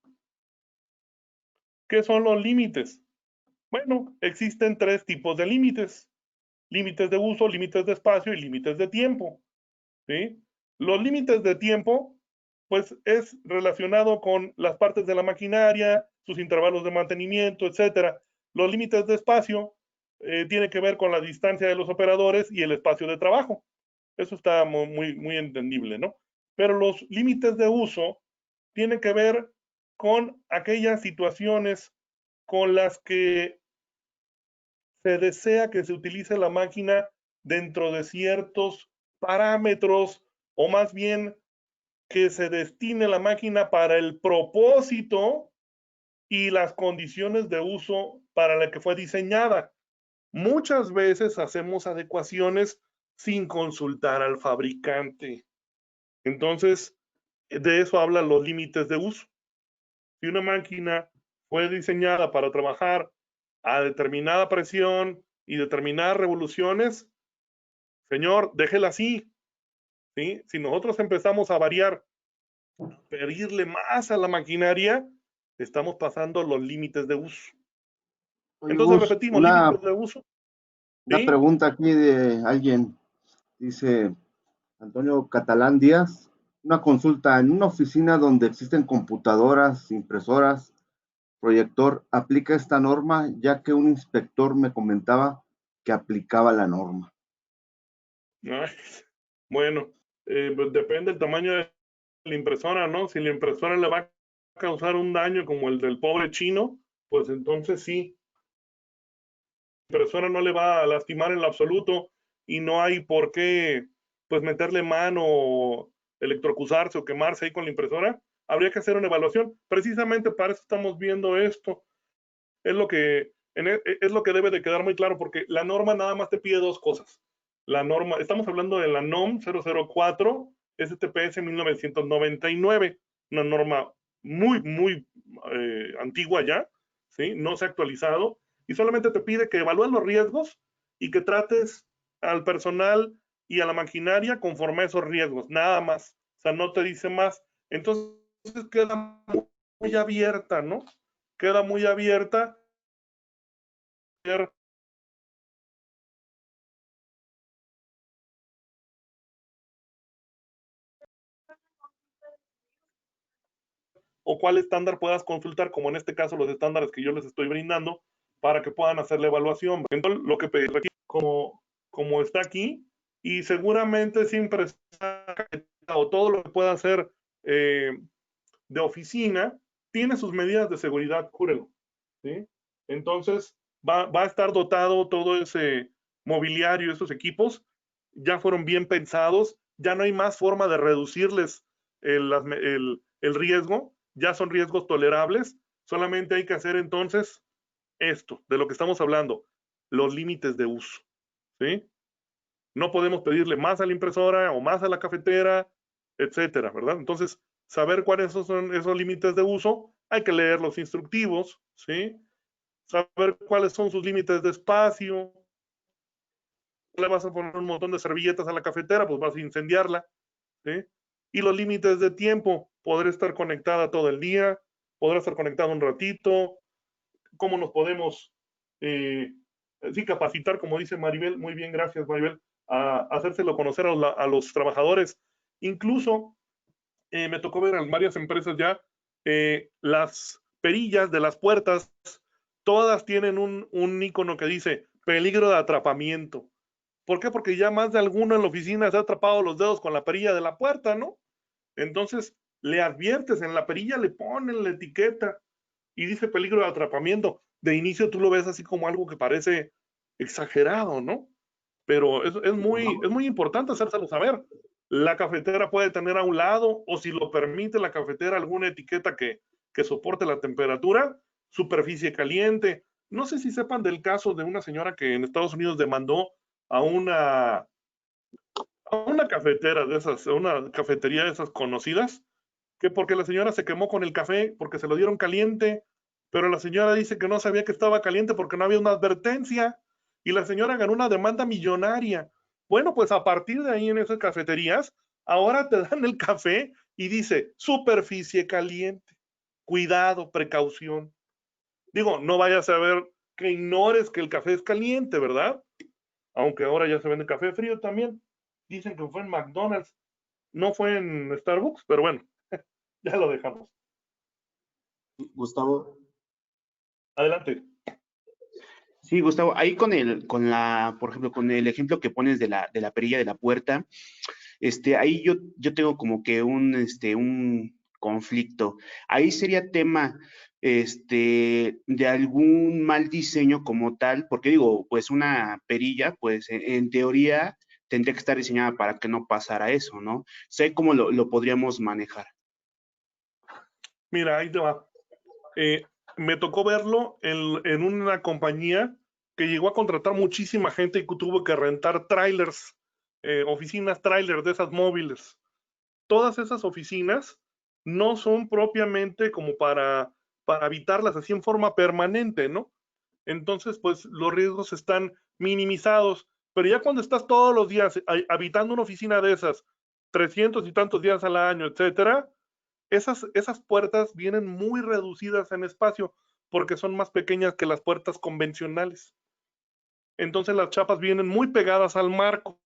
¿Qué son los límites? Bueno, existen 3 tipos de límites. Límites de uso, límites de espacio y límites de tiempo. ¿Sí? Los límites de tiempo, pues es relacionado con las partes de la maquinaria, sus intervalos de mantenimiento, etcétera. Los límites de espacio tiene que ver con la distancia de los operadores y el espacio de trabajo. Eso está muy entendible, ¿no? Pero los límites de uso tienen que ver con aquellas situaciones con las que se desea que se utilice la máquina dentro de ciertos parámetros, o más bien que se destine la máquina para el propósito y las condiciones de uso para la que fue diseñada. Muchas veces hacemos adecuaciones sin consultar al fabricante. Entonces, de eso hablan los límites de uso. Si una máquina fue diseñada para trabajar a determinada presión y determinadas revoluciones, señor, déjela así. ¿Sí? Si nosotros empezamos a variar, a pedirle más a la maquinaria, estamos pasando los límites de uso. Oye, Entonces Gus, repetimos, límites de uso. una ¿Sí? pregunta aquí de alguien, dice Antonio Catalán Díaz, una consulta, en una oficina donde existen computadoras, impresoras, proyector, ¿aplica esta norma? Ya que un inspector me comentaba que aplicaba la norma. Ay, bueno, pues depende del tamaño de la impresora, ¿no? Si la impresora le va a causar un daño como el del pobre chino, pues entonces sí, la impresora no le va a lastimar en lo absoluto y no hay por qué, pues, meterle mano o electrocutarse o quemarse ahí con la impresora. Habría que hacer una evaluación. Precisamente para eso estamos viendo esto. Es lo que, es lo que debe de quedar muy claro, porque la norma nada más te pide 2 cosas. La norma, estamos hablando de la NOM 004 STPS 1999, una norma muy antigua ya, ¿sí? No se ha actualizado y solamente te pide que evalúes los riesgos y que trates al personal y a la maquinaria conforme a esos riesgos, nada más. O sea, no te dice más. Entonces queda muy abierta, ¿no? Queda muy abierta o cuál estándar puedas consultar, como en este caso los estándares que yo les estoy brindando, para que puedan hacer la evaluación. Entonces, lo que pedí aquí, como está aquí, y seguramente siempre o todo lo que pueda hacer de oficina, tiene sus medidas de seguridad, júrelo. ¿Sí? Entonces, va a estar dotado todo ese mobiliario, esos equipos, ya fueron bien pensados, ya no hay más forma de reducirles el riesgo, ya son riesgos tolerables, solamente hay que hacer entonces esto, de lo que estamos hablando, los límites de uso, ¿sí? No podemos pedirle más a la impresora o más a la cafetera, etcétera, ¿verdad? Entonces, saber cuáles son esos límites de uso, hay que leer los instructivos, ¿sí? Saber cuáles son sus límites de espacio. Le vas a poner un montón de servilletas a la cafetera, pues vas a incendiarla, ¿sí? Y los límites de tiempo, poder estar conectada todo el día, poder estar conectado un ratito, cómo nos podemos, sí, capacitar, como dice Maribel, muy bien, gracias Maribel, a hacérselo conocer a los trabajadores. Incluso me tocó ver en varias empresas ya, las perillas de las puertas, todas tienen un icono que dice peligro de atrapamiento. ¿Por qué? Porque ya más de alguno en la oficina se ha atrapado los dedos con la perilla de la puerta, ¿no? Entonces, le adviertes, en la perilla le ponen la etiqueta y dice peligro de atrapamiento. De inicio tú lo ves así como algo que parece exagerado, ¿no? Pero es muy importante hacérselo saber. La cafetera puede tener a un lado, o si lo permite la cafetera, alguna etiqueta que soporte la temperatura, superficie caliente. No sé si sepan del caso de una señora que en Estados Unidos demandó a una cafetera de esas, a una cafetería de esas conocidas, que porque la señora se quemó con el café porque se lo dieron caliente, pero la señora dice que no sabía que estaba caliente porque no había una advertencia y la señora ganó una demanda millonaria. Bueno, pues a partir de ahí en esas cafeterías, ahora te dan el café y dice superficie caliente, cuidado, precaución. Digo, no vayas a ver que ignores que el café es caliente, ¿verdad? Aunque ahora ya se vende café frío también. Dicen que fue en McDonald's, no fue en Starbucks, pero bueno, ya lo dejamos. Gustavo. Adelante. Sí, Gustavo, ahí por ejemplo, con el ejemplo que pones de la perilla de la puerta, ahí yo tengo como que un conflicto. Ahí sería tema, de algún mal diseño como tal, porque digo, pues una perilla, pues en teoría tendría que estar diseñada para que no pasara eso, ¿no? Sé cómo lo podríamos manejar. Mira, ahí te va. Me tocó verlo en una compañía que llegó a contratar muchísima gente y tuvo que rentar trailers, oficinas trailers de esas móviles. Todas esas oficinas no son propiamente como para habitarlas así en forma permanente, ¿no? Entonces, pues los riesgos están minimizados, pero ya cuando estás todos los días habitando una oficina de esas, 300 y tantos días al año, etcétera, esas puertas vienen muy reducidas en espacio porque son más pequeñas que las puertas convencionales. Entonces las chapas vienen muy pegadas al marco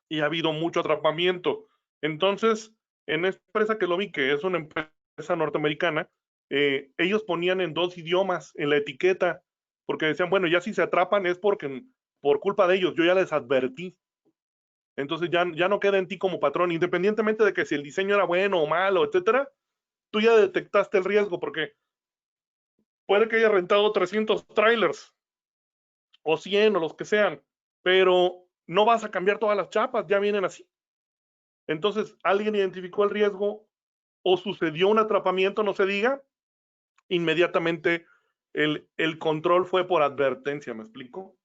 y ha habido mucho atrapamiento. Entonces, en esta empresa que lo vi, que es una empresa norteamericana, ellos ponían en 2 idiomas en la etiqueta, porque decían, bueno, ya si se atrapan es porque por culpa de ellos, yo ya les advertí. Entonces ya no queda en ti como patrón, independientemente de que si el diseño era bueno o malo, etcétera, tú ya detectaste el riesgo, porque puede que haya rentado 300 trailers o 100 o los que sean, pero no vas a cambiar todas las chapas, ya vienen así. Entonces, alguien identificó el riesgo o sucedió un atrapamiento, no se diga, inmediatamente el control fue por advertencia, ¿me explico?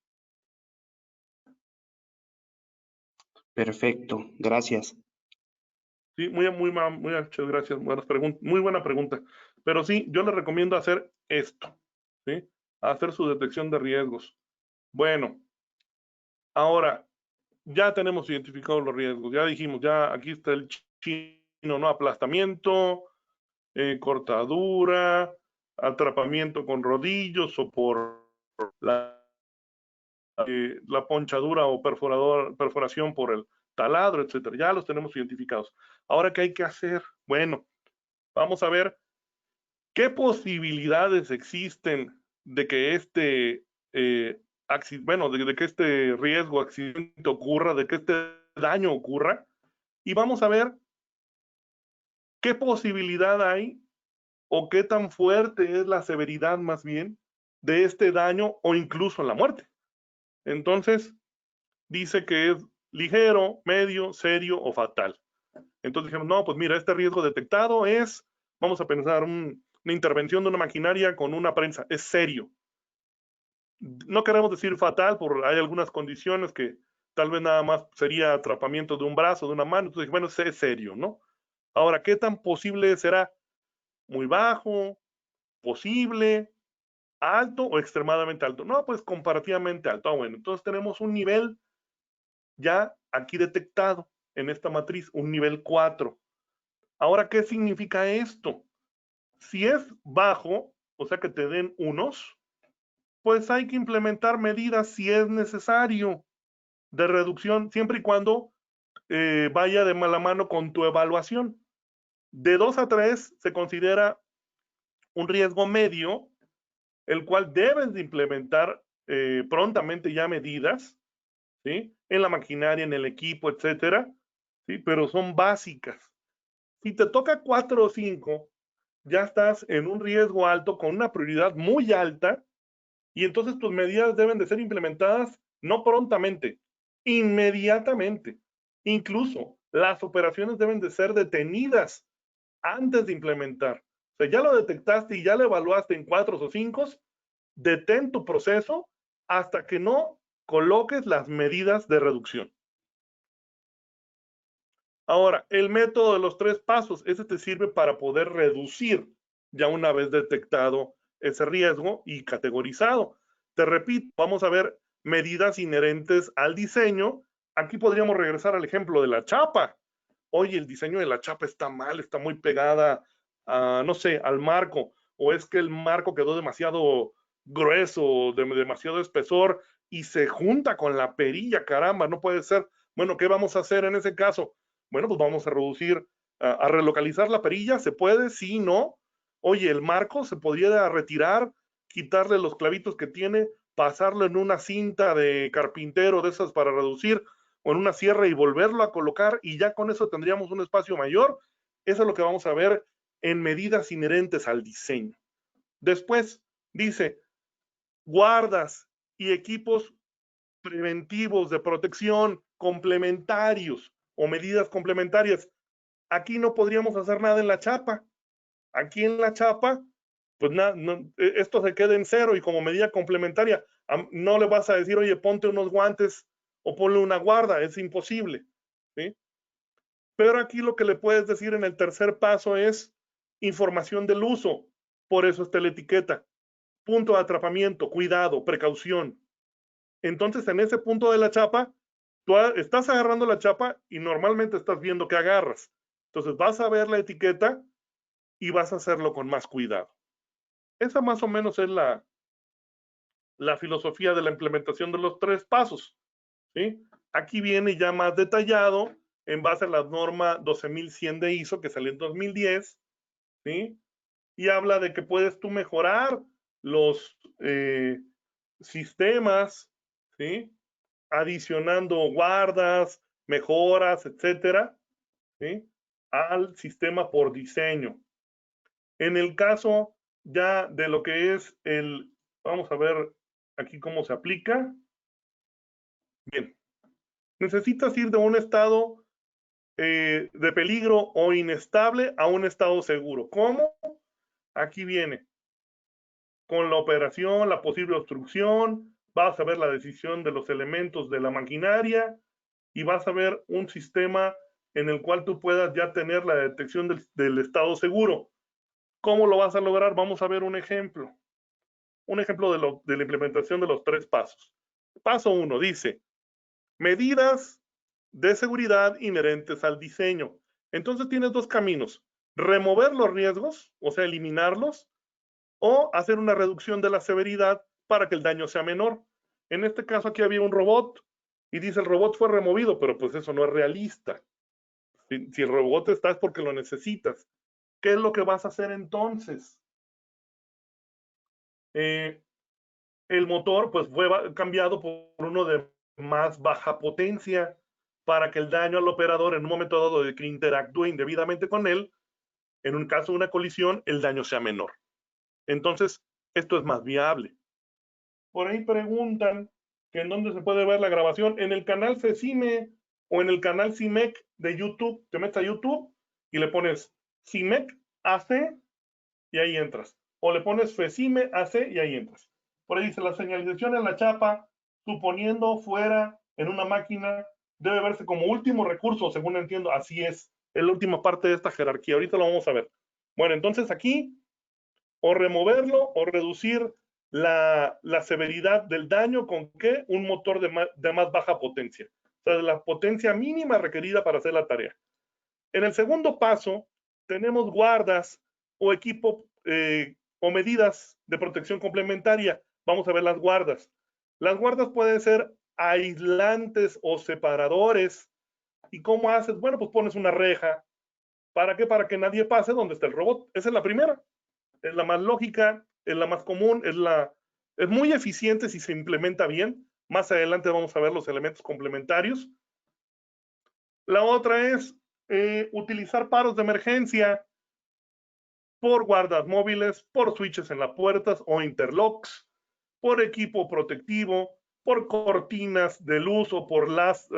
Perfecto, gracias. Sí, muchas gracias, muy buena pregunta. Pero sí, yo les recomiendo hacer esto, ¿sí? Hacer su detección de riesgos. Bueno, ahora, ya tenemos identificados los riesgos, ya dijimos, ya aquí está el chino, ¿no? Aplastamiento, cortadura, atrapamiento con rodillos o por la ponchadura o perforación por el taladro, etcétera. Ya los tenemos identificados. Ahora, ¿qué hay que hacer? Bueno, vamos a ver qué posibilidades existen de que de que este riesgo, accidente ocurra, de que este daño ocurra, y vamos a ver qué posibilidad hay o qué tan fuerte es la severidad más bien de este daño o incluso la muerte. Entonces, dice que es ligero, medio, serio o fatal. Entonces dijimos, no, pues mira, este riesgo detectado es, vamos a pensar, una intervención de una maquinaria con una prensa, es serio. No queremos decir fatal, porque hay algunas condiciones que tal vez nada más sería atrapamiento de un brazo, de una mano, entonces bueno, es serio, ¿no? Ahora, ¿qué tan posible será? ¿Muy bajo? ¿Posible? ¿Alto o extremadamente alto? No, pues comparativamente alto. Bueno, entonces tenemos un nivel ya aquí detectado en esta matriz, un nivel 4. Ahora, ¿qué significa esto? Si es bajo, o sea que te den unos, pues hay que implementar medidas si es necesario de reducción, siempre y cuando vaya de mala mano con tu evaluación. De 2 a 3 se considera un riesgo medio, el cual debes de implementar prontamente ya medidas, ¿sí? En la maquinaria, en el equipo, etcétera, ¿sí? Pero son básicas. Si te toca 4 o 5, ya estás en un riesgo alto con una prioridad muy alta y entonces tus medidas deben de ser implementadas no prontamente, inmediatamente. Incluso las operaciones deben de ser detenidas antes de implementar. O sea, ya lo detectaste y ya lo evaluaste en 4 o 5, detén tu proceso hasta que no coloques las medidas de reducción. Ahora, el método de los 3 pasos, ese te sirve para poder reducir ya una vez detectado ese riesgo y categorizado. Te repito, vamos a ver medidas inherentes al diseño. Aquí podríamos regresar al ejemplo de la chapa. Oye, el diseño de la chapa está mal, está muy pegada a, no sé, al marco, o es que el marco quedó demasiado grueso, demasiado espesor y se junta con la perilla, caramba, no puede ser. Bueno, ¿qué vamos a hacer en ese caso? Bueno, pues vamos a reducir, a relocalizar la perilla, ¿se puede? Sí, no. Oye, el marco se podría retirar, quitarle los clavitos que tiene, pasarlo en una cinta de carpintero de esas para reducir, o en una sierra y volverlo a colocar, y ya con eso tendríamos un espacio mayor. Eso es lo que vamos a ver en medidas inherentes al diseño. Después dice, guardas y equipos preventivos de protección complementarios o medidas complementarias. Aquí no podríamos hacer nada en la chapa. Aquí en la chapa, pues esto se queda en cero y como medida complementaria, no le vas a decir, oye, ponte unos guantes o ponle una guarda, es imposible, ¿sí? Pero aquí lo que le puedes decir en el tercer paso es información del uso, por eso está la etiqueta. Punto de atrapamiento, cuidado, precaución. Entonces, en ese punto de la chapa, tú estás agarrando la chapa y normalmente estás viendo que agarras. Entonces, vas a ver la etiqueta y vas a hacerlo con más cuidado. Esa más o menos es la filosofía de la implementación de los 3 pasos, ¿sí? Aquí viene ya más detallado en base a la norma 12100 de ISO que salió en 2010, ¿sí? Y habla de que puedes tú mejorar los sistemas, ¿sí? Adicionando guardas, mejoras, etcétera, ¿sí? Al sistema por diseño. En el caso ya de lo que es vamos a ver aquí cómo se aplica. Bien, necesitas ir de un estado de peligro o inestable a un estado seguro. ¿Cómo? Aquí viene. Con la operación, la posible obstrucción, vas a ver la decisión de los elementos de la maquinaria y vas a ver un sistema en el cual tú puedas ya tener la detección del estado seguro. ¿Cómo lo vas a lograr? Vamos a ver un ejemplo. Un ejemplo de la implementación de los 3 pasos. Paso 1 dice, medidas de seguridad inherentes al diseño. Entonces tienes 2 caminos. Remover los riesgos, o sea, eliminarlos, o hacer una reducción de la severidad para que el daño sea menor. En este caso aquí había un robot y dice el robot fue removido, pero pues eso no es realista. Si el robot está es porque lo necesitas. ¿Qué es lo que vas a hacer entonces? El motor pues fue cambiado por uno de más baja potencia para que el daño al operador en un momento dado de que interactúe indebidamente con él, en un caso de una colisión, el daño sea menor. Entonces, esto es más viable. Por ahí preguntan que en dónde se puede ver la grabación. En el canal FECIME o en el canal CIMEC de YouTube. Te metes a YouTube y le pones CIMEC AC y ahí entras. O le pones FECIME AC y ahí entras. Por ahí dice la señalización en la chapa, suponiendo fuera en una máquina, debe verse como último recurso, según entiendo. Así es la última parte de esta jerarquía. Ahorita lo vamos a ver. Bueno, entonces aquí, o removerlo o reducir la severidad del daño con ¿qué? Un motor de más baja potencia. O sea, de la potencia mínima requerida para hacer la tarea. En el segundo paso, tenemos guardas o equipo o medidas de protección complementaria. Vamos a ver las guardas. Las guardas pueden ser aislantes o separadores. ¿Y cómo haces? Bueno, pues pones una reja. ¿Para qué? Para que nadie pase donde está el robot. Esa es la primera. Es la más lógica, es la más común, es muy eficiente si se implementa bien. Más adelante vamos a ver los elementos complementarios. La otra es utilizar paros de emergencia por guardas móviles, por switches en las puertas o interlocks, por equipo protectivo, por cortinas de luz o por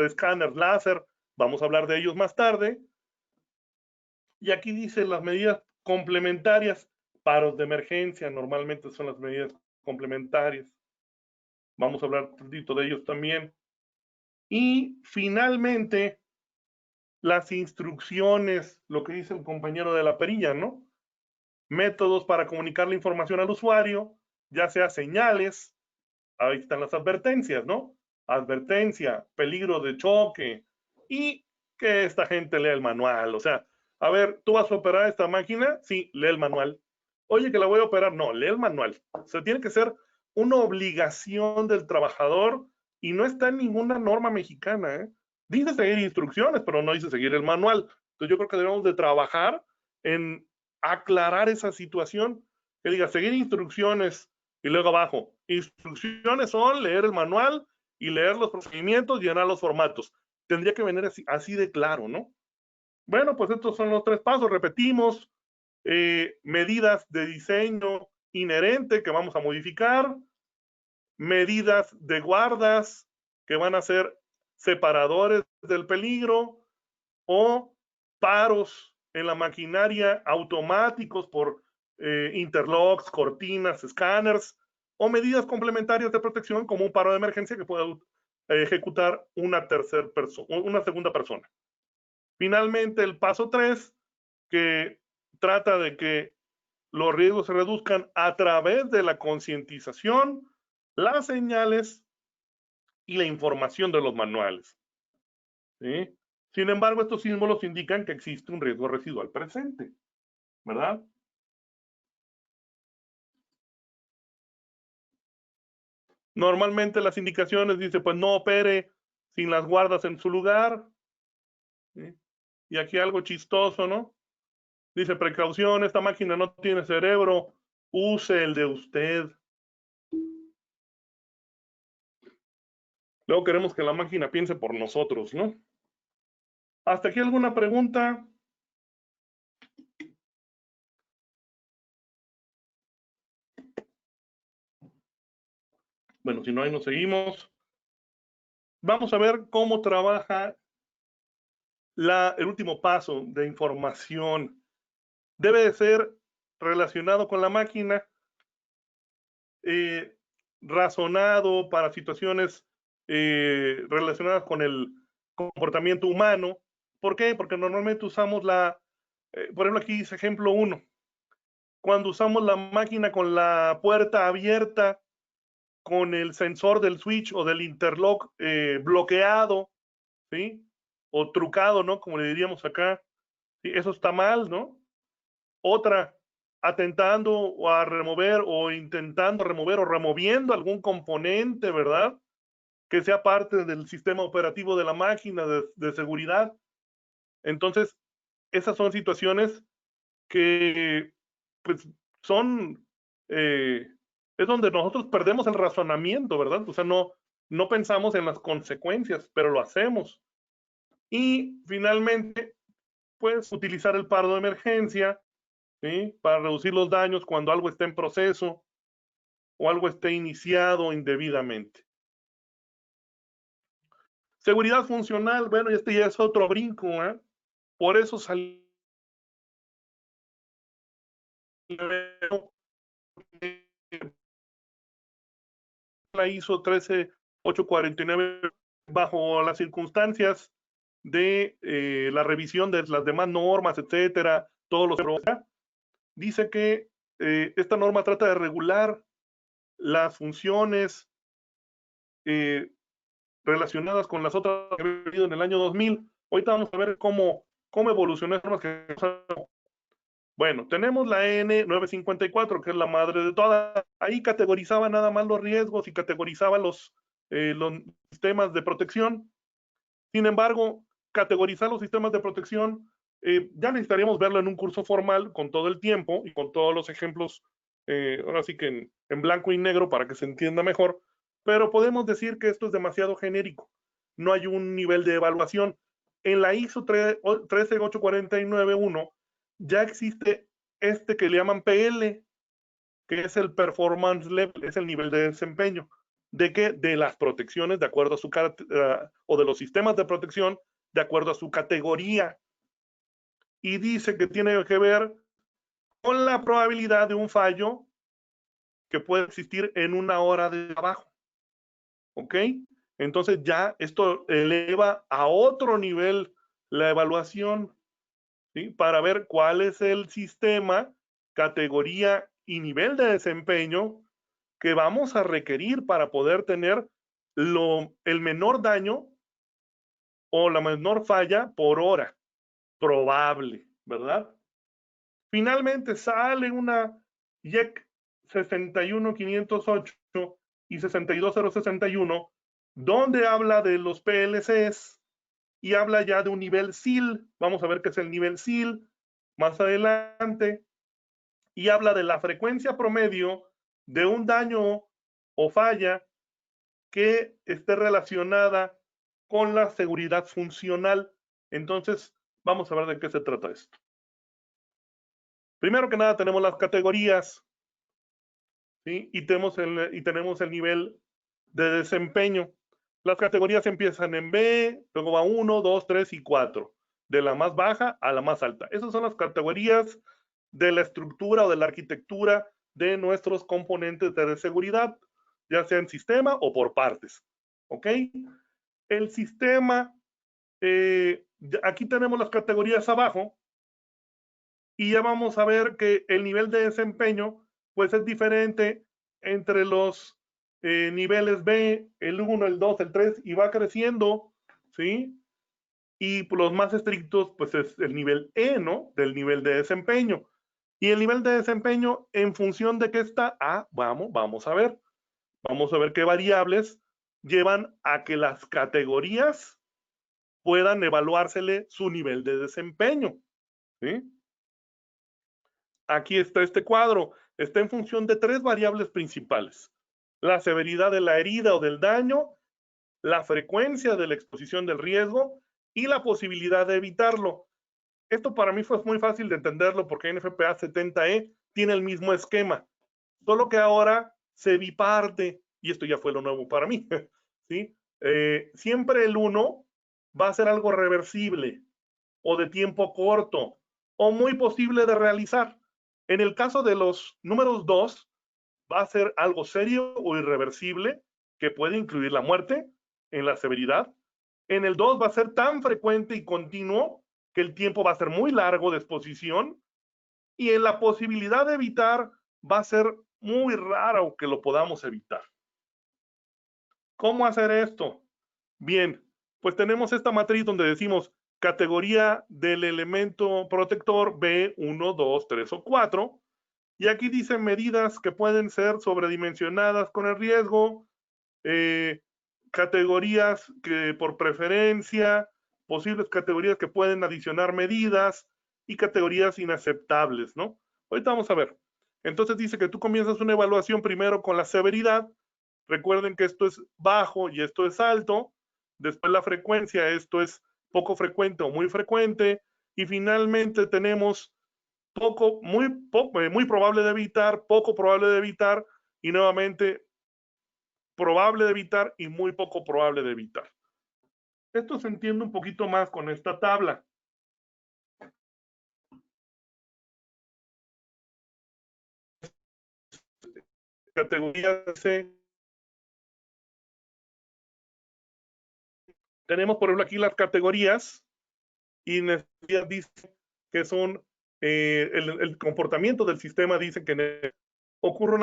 escáneres láser. Vamos a hablar de ellos más tarde. Y aquí dice las medidas complementarias. Paros de emergencia normalmente son las medidas complementarias. Vamos a hablar un poquito de ellos también. Y finalmente, las instrucciones, lo que dice el compañero de la perilla, ¿no? Métodos para comunicar la información al usuario, ya sea señales, ahí están las advertencias, ¿no? Advertencia, peligro de choque, y que esta gente lea el manual. O sea, a ver, ¿tú vas a operar esta máquina? Sí, lee el manual. Oye, que la voy a operar. No, lee el manual. O sea, tiene que ser una obligación del trabajador y no está en ninguna norma mexicana, ¿eh? Dice seguir instrucciones, pero no dice seguir el manual. Entonces yo creo que debemos de trabajar en aclarar esa situación, que diga seguir instrucciones y luego abajo, instrucciones son leer el manual y leer los procedimientos, llenar los formatos. Tendría que venir así de claro, ¿no? Bueno, pues estos son los 3 pasos, repetimos, medidas de diseño inherente que vamos a modificar, medidas de guardas que van a ser separadores del peligro o paros en la maquinaria automáticos por interlocks, cortinas, escáneres o medidas complementarias de protección como un paro de emergencia que pueda ejecutar una segunda persona. Finalmente, el paso 3, que trata de que los riesgos se reduzcan a través de la concientización, las señales y la información de los manuales, ¿sí? Sin embargo, estos símbolos indican que existe un riesgo residual presente, ¿verdad? Normalmente las indicaciones dicen, pues no opere sin las guardas en su lugar, ¿sí? Y aquí algo chistoso, ¿no? Dice, precaución, esta máquina no tiene cerebro, use el de usted. Luego queremos que la máquina piense por nosotros, ¿no? ¿Hasta aquí alguna pregunta? Bueno, si no, ahí nos seguimos. Vamos a ver cómo trabaja el último paso de información. Debe de ser relacionado con la máquina, razonado para situaciones relacionadas con el comportamiento humano. ¿Por qué? Porque normalmente usamos por ejemplo, aquí dice ejemplo 1. Cuando usamos la máquina con la puerta abierta, con el sensor del switch o del interlock bloqueado, ¿sí? O trucado, ¿no? Como le diríamos acá. ¿Sí? Eso está mal, ¿no? Otra, atentando a remover o intentando remover o removiendo algún componente, ¿verdad? Que sea parte del sistema operativo de la máquina de seguridad. Entonces, esas son situaciones que, pues, son, es donde nosotros perdemos el razonamiento, ¿verdad? O sea, no pensamos en las consecuencias, pero lo hacemos. Y finalmente, pues, utilizar el paro de emergencia, ¿sí? Para reducir los daños cuando algo está en proceso o algo esté iniciado indebidamente. Seguridad funcional, bueno, este ya es otro brinco, ¿eh? Por eso salió la ISO 13849 bajo las circunstancias de la revisión de las demás normas, etcétera, todos los dice que esta norma trata de regular las funciones relacionadas con las otras que había habido en el año 2000. Ahorita vamos a ver cómo evolucionó las normas. Bueno, tenemos la N954, que es la madre de todas. Ahí categorizaba nada más los riesgos y categorizaba los sistemas de protección. Sin embargo, categorizar los sistemas de protección, ya necesitaríamos verlo en un curso formal con todo el tiempo y con todos los ejemplos, ahora sí que en blanco y negro para que se entienda mejor, pero podemos decir que esto es demasiado genérico. No hay un nivel de evaluación. En la ISO 13849.1 ya existe que le llaman PL, que es el performance level, es el nivel de desempeño. ¿De qué? De las protecciones de acuerdo a su o de los sistemas de protección de acuerdo a su categoría. Y dice que tiene que ver con la probabilidad de un fallo que puede existir en una hora de trabajo. ¿Ok? Entonces ya esto eleva a otro nivel la evaluación, ¿sí? Para ver cuál es el sistema, categoría y nivel de desempeño que vamos a requerir para poder tener el menor daño o la menor falla por hora probable, ¿verdad? Finalmente sale una IEC 61508 y 62061, donde habla de los PLCs y habla ya de un nivel SIL. Vamos a ver qué es el nivel SIL más adelante. Y habla de la frecuencia promedio de un daño o falla que esté relacionada con la seguridad funcional. Entonces, vamos a ver de qué se trata esto. Primero que nada tenemos las categorías, ¿sí? Y tenemos el nivel de desempeño. Las categorías empiezan en B, luego va 1, 2, 3 y 4, de la más baja a la más alta. Esas son las categorías de la estructura o de la arquitectura de nuestros componentes de seguridad, ya sea en sistema o por partes. ¿Ok? El sistema, aquí tenemos las categorías abajo, y ya vamos a ver que el nivel de desempeño pues es diferente entre los niveles B, el 1, el 2, el 3, y va creciendo, ¿sí? Y los más estrictos pues es el nivel E, ¿no? Del nivel de desempeño. Y el nivel de desempeño, ¿en función de qué está? Vamos a ver. Vamos a ver qué variables llevan a que las categorías puedan evaluársele su nivel de desempeño, ¿sí? Aquí está este cuadro. Está en función de 3 variables principales: la severidad de la herida o del daño, la frecuencia de la exposición del riesgo y la posibilidad de evitarlo. Esto para mí fue muy fácil de entenderlo porque NFPA 70E tiene el mismo esquema, solo que ahora se biparte, y esto ya fue lo nuevo para mí, ¿sí? Siempre el 1 va a ser algo reversible o de tiempo corto o muy posible de realizar. En el caso de los números 2, va a ser algo serio o irreversible que puede incluir la muerte en la severidad. En el 2 va a ser tan frecuente y continuo que el tiempo va a ser muy largo de exposición, y en la posibilidad de evitar va a ser muy raro que lo podamos evitar. ¿Cómo hacer esto? Bien, pues tenemos esta matriz donde decimos categoría del elemento protector B, 1, 2, 3 o 4, y aquí dice medidas que pueden ser sobredimensionadas con el riesgo, categorías que por preferencia, posibles categorías que pueden adicionar medidas y categorías inaceptables, ¿no? Ahorita vamos a ver. Entonces dice que tú comienzas una evaluación primero con la severidad. Recuerden que esto es bajo y esto es alto. Después la frecuencia, esto es poco frecuente o muy frecuente. Y finalmente tenemos muy probable de evitar, poco probable de evitar, y nuevamente probable de evitar y muy poco probable de evitar. Esto se entiende un poquito más con esta tabla. Categoría C. Tenemos por ejemplo aquí las categorías, y dice que son el comportamiento del sistema. Dice que ocurre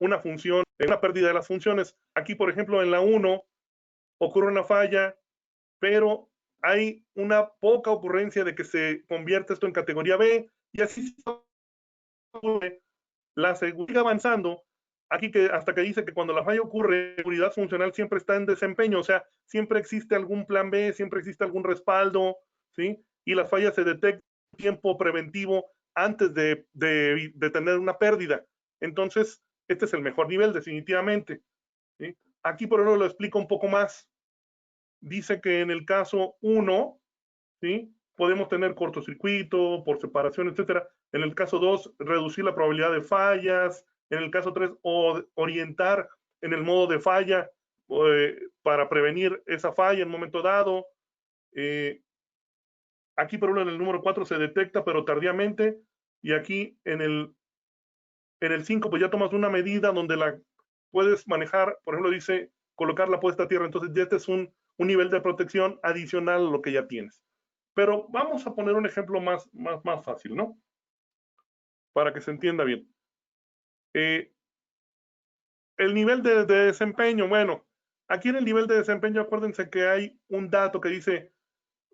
una función, una pérdida de las funciones. Aquí por ejemplo en la 1 ocurre una falla, pero hay una poca ocurrencia de que se convierta esto en categoría B, y así la seguridad avanzando. Aquí hasta que dice que cuando la falla ocurre, la seguridad funcional siempre está en desempeño, o sea, siempre existe algún plan B, siempre existe algún respaldo, ¿sí? Y las fallas se detectan en tiempo preventivo antes de tener una pérdida. Entonces, este es el mejor nivel definitivamente, ¿sí? Aquí por ejemplo lo explico un poco más. Dice que en el caso 1, ¿sí?, podemos tener cortocircuito, por separación, etcétera. En el caso 2, reducir la probabilidad de fallas. En el caso 3, orientar en el modo de falla para prevenir esa falla en un momento dado. Aquí, por ejemplo, en el número 4 se detecta, pero tardíamente. Y aquí en el 5, pues ya tomas una medida donde la puedes manejar. Por ejemplo, dice colocar la puesta a tierra. Entonces, ya este es un nivel de protección adicional a lo que ya tienes. Pero vamos a poner un ejemplo más fácil, ¿no? Para que se entienda bien. El nivel de desempeño, bueno, aquí en el nivel de desempeño, acuérdense que hay un dato que dice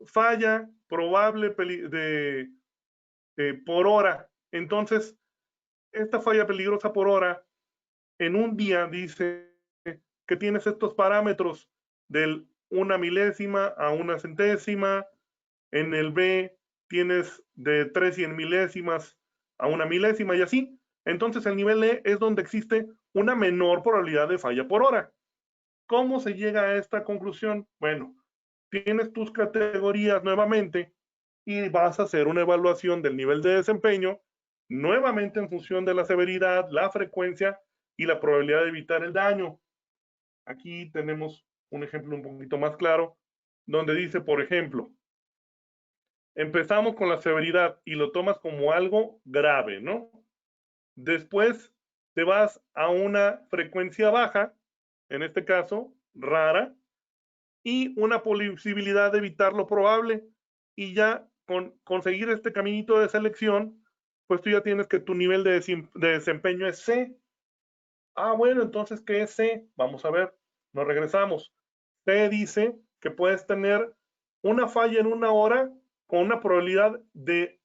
falla probable por hora. Entonces, esta falla peligrosa por hora, en un día dice que tienes estos parámetros del 1 milésima a 1 centésima, en el B tienes de 300 milésimas a 1 milésima y así. Entonces el nivel E es donde existe una menor probabilidad de falla por hora. ¿Cómo se llega a esta conclusión? Bueno, tienes tus categorías nuevamente y vas a hacer una evaluación del nivel de desempeño, nuevamente en función de la severidad, la frecuencia y la probabilidad de evitar el daño. Aquí tenemos un ejemplo un poquito más claro, donde dice, por ejemplo, empezamos con la severidad y lo tomas como algo grave, ¿no? Después te vas a una frecuencia baja, en este caso, rara, y una posibilidad de evitar lo probable. Y ya con conseguir este caminito de selección, pues tú ya tienes que tu nivel de desempeño es C. Ah, bueno, entonces, ¿qué es C? Vamos a ver, nos regresamos. C dice que puedes tener una falla en una hora con una probabilidad de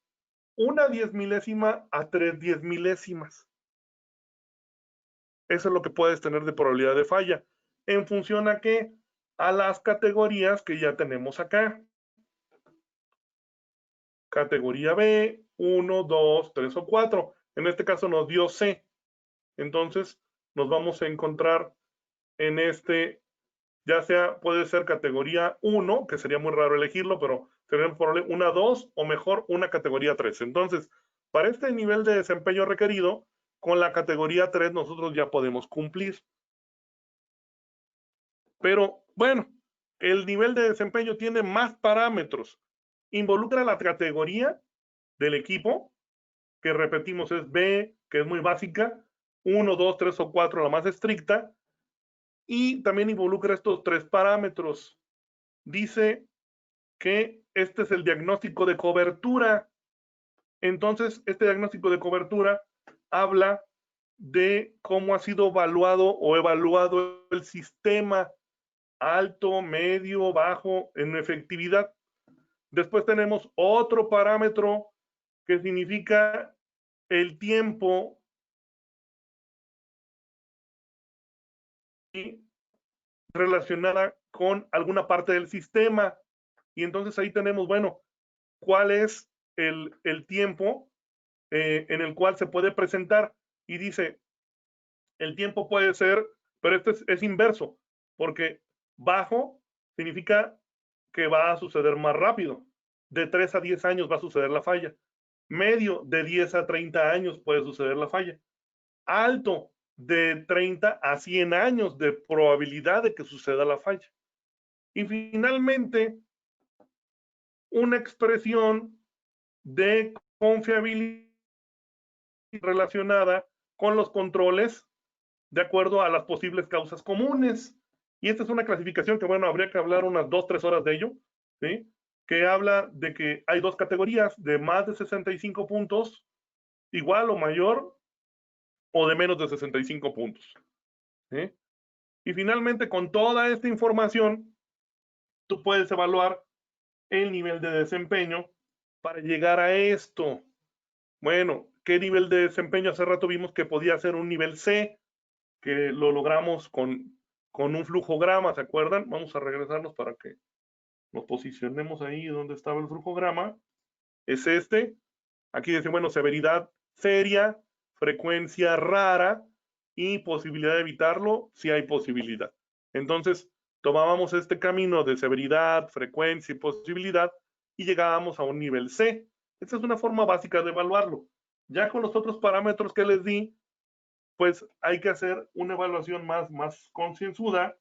1/10 milésima a 3/10 milésimas. Eso es lo que puedes tener de probabilidad de falla. ¿En función a qué? A las categorías que ya tenemos acá. Categoría B, 1, 2, 3 o 4. En este caso nos dio C. Entonces nos vamos a encontrar en este, ya sea, puede ser categoría 1, que sería muy raro elegirlo, pero tenemos una 2 o mejor una categoría 3. Entonces, para este nivel de desempeño requerido, con la categoría 3 nosotros ya podemos cumplir. Pero bueno, el nivel de desempeño tiene más parámetros. Involucra la categoría del equipo, que repetimos es B, que es muy básica, 1, 2, 3 o 4 la más estricta, y también involucra estos 3 parámetros. Dice que este es el diagnóstico de cobertura. Entonces, este diagnóstico de cobertura habla de cómo ha sido evaluado o evaluado el sistema, alto, medio, bajo, en efectividad. Después tenemos otro parámetro que significa el tiempo relacionada con alguna parte del sistema. Y entonces ahí tenemos, bueno, cuál es el tiempo en el cual se puede presentar. Y dice, el tiempo puede ser, pero esto es inverso, porque bajo significa que va a suceder más rápido. De 3 a 10 años va a suceder la falla. Medio, de 10 a 30 años puede suceder la falla. Alto, de 30 a 100 años de probabilidad de que suceda la falla. Y finalmente, una expresión de confiabilidad relacionada con los controles de acuerdo a las posibles causas comunes. Y esta es una clasificación que, bueno, habría que hablar unas 2-3 horas de ello, ¿sí? Que habla de que hay dos categorías de más de 65 puntos, igual o mayor, o de menos de 65 puntos. ¿Sí? Y finalmente, con toda esta información, tú puedes evaluar el nivel de desempeño para llegar a esto. Bueno, ¿qué nivel de desempeño? Hace rato vimos que podía ser un nivel C, que lo logramos con un flujograma, ¿se acuerdan? Vamos a regresarnos para que nos posicionemos ahí donde estaba el flujograma. Es este. Aquí dice, bueno, severidad seria, frecuencia rara y posibilidad de evitarlo si hay posibilidad. Entonces, tomábamos este camino de severidad, frecuencia y posibilidad y llegábamos a un nivel C. Esta es una forma básica de evaluarlo. Ya con los otros parámetros que les di, pues hay que hacer una evaluación más concienzuda,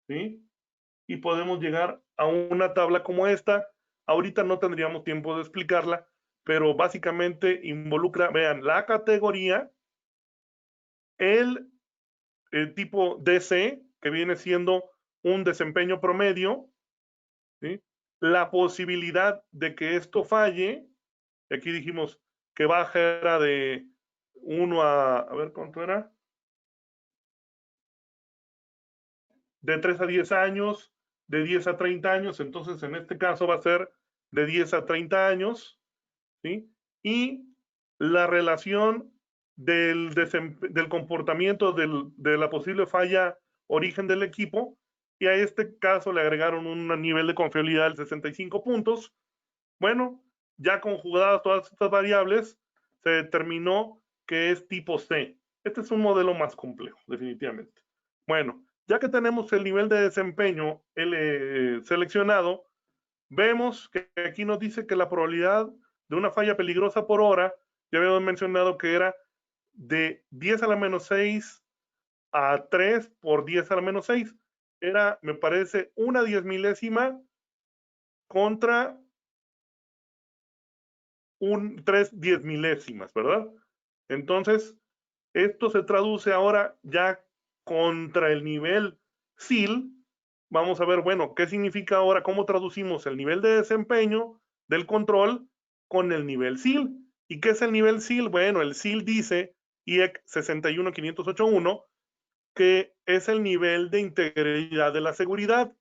¿sí? Y podemos llegar a una tabla como esta. Ahorita no tendríamos tiempo de explicarla, pero básicamente involucra, vean, la categoría, el tipo DC, que viene siendo un desempeño promedio, ¿sí? La posibilidad de que esto falle, aquí dijimos que baja era de 1 a ver cuánto era, de 3 a 10 años, de 10 a 30 años, entonces en este caso va a ser de 10 a 30 años, ¿sí? Y la relación del comportamiento de la posible falla origen del equipo, y a este caso le agregaron un nivel de confiabilidad de 65 puntos. Bueno, ya conjugadas todas estas variables, se determinó que es tipo C. Este es un modelo más complejo, definitivamente. Bueno, ya que tenemos el nivel de desempeño seleccionado, vemos que aquí nos dice que la probabilidad de una falla peligrosa por hora, ya habíamos mencionado que era de 10 a la menos 6 a 3 por 10 a la menos 6. Era, me parece, una 10 contra un 3 10, ¿verdad? Entonces, esto se traduce ahora ya contra el nivel SIL. Vamos a ver, bueno, ¿qué significa ahora? ¿Cómo traducimos el nivel de desempeño del control con el nivel SIL? ¿Y qué es el nivel SIL? Bueno, el SIL dice, IEC 61508.1, que es el nivel de integridad de la seguridad.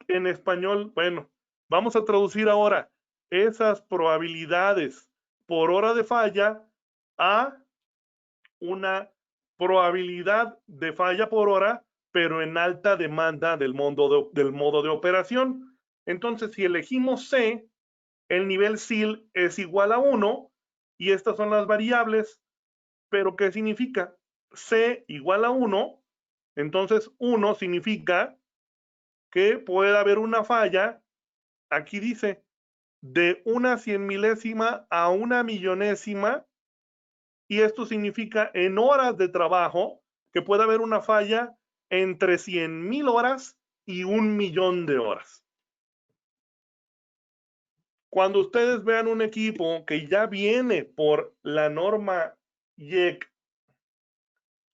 En español, bueno, vamos a traducir ahora esas probabilidades por hora de falla a una probabilidad de falla por hora, pero en alta demanda del modo de operación. Entonces, si elegimos C, el nivel SIL es igual a 1, y estas son las variables, pero ¿qué significa? C igual a 1, entonces 1 significa que puede haber una falla, aquí dice, de una 100 milésima a una millonésima, y esto significa en horas de trabajo que puede haber una falla entre 100,000 horas y 1,000,000 de horas. Cuando ustedes vean un equipo que ya viene por la norma IEC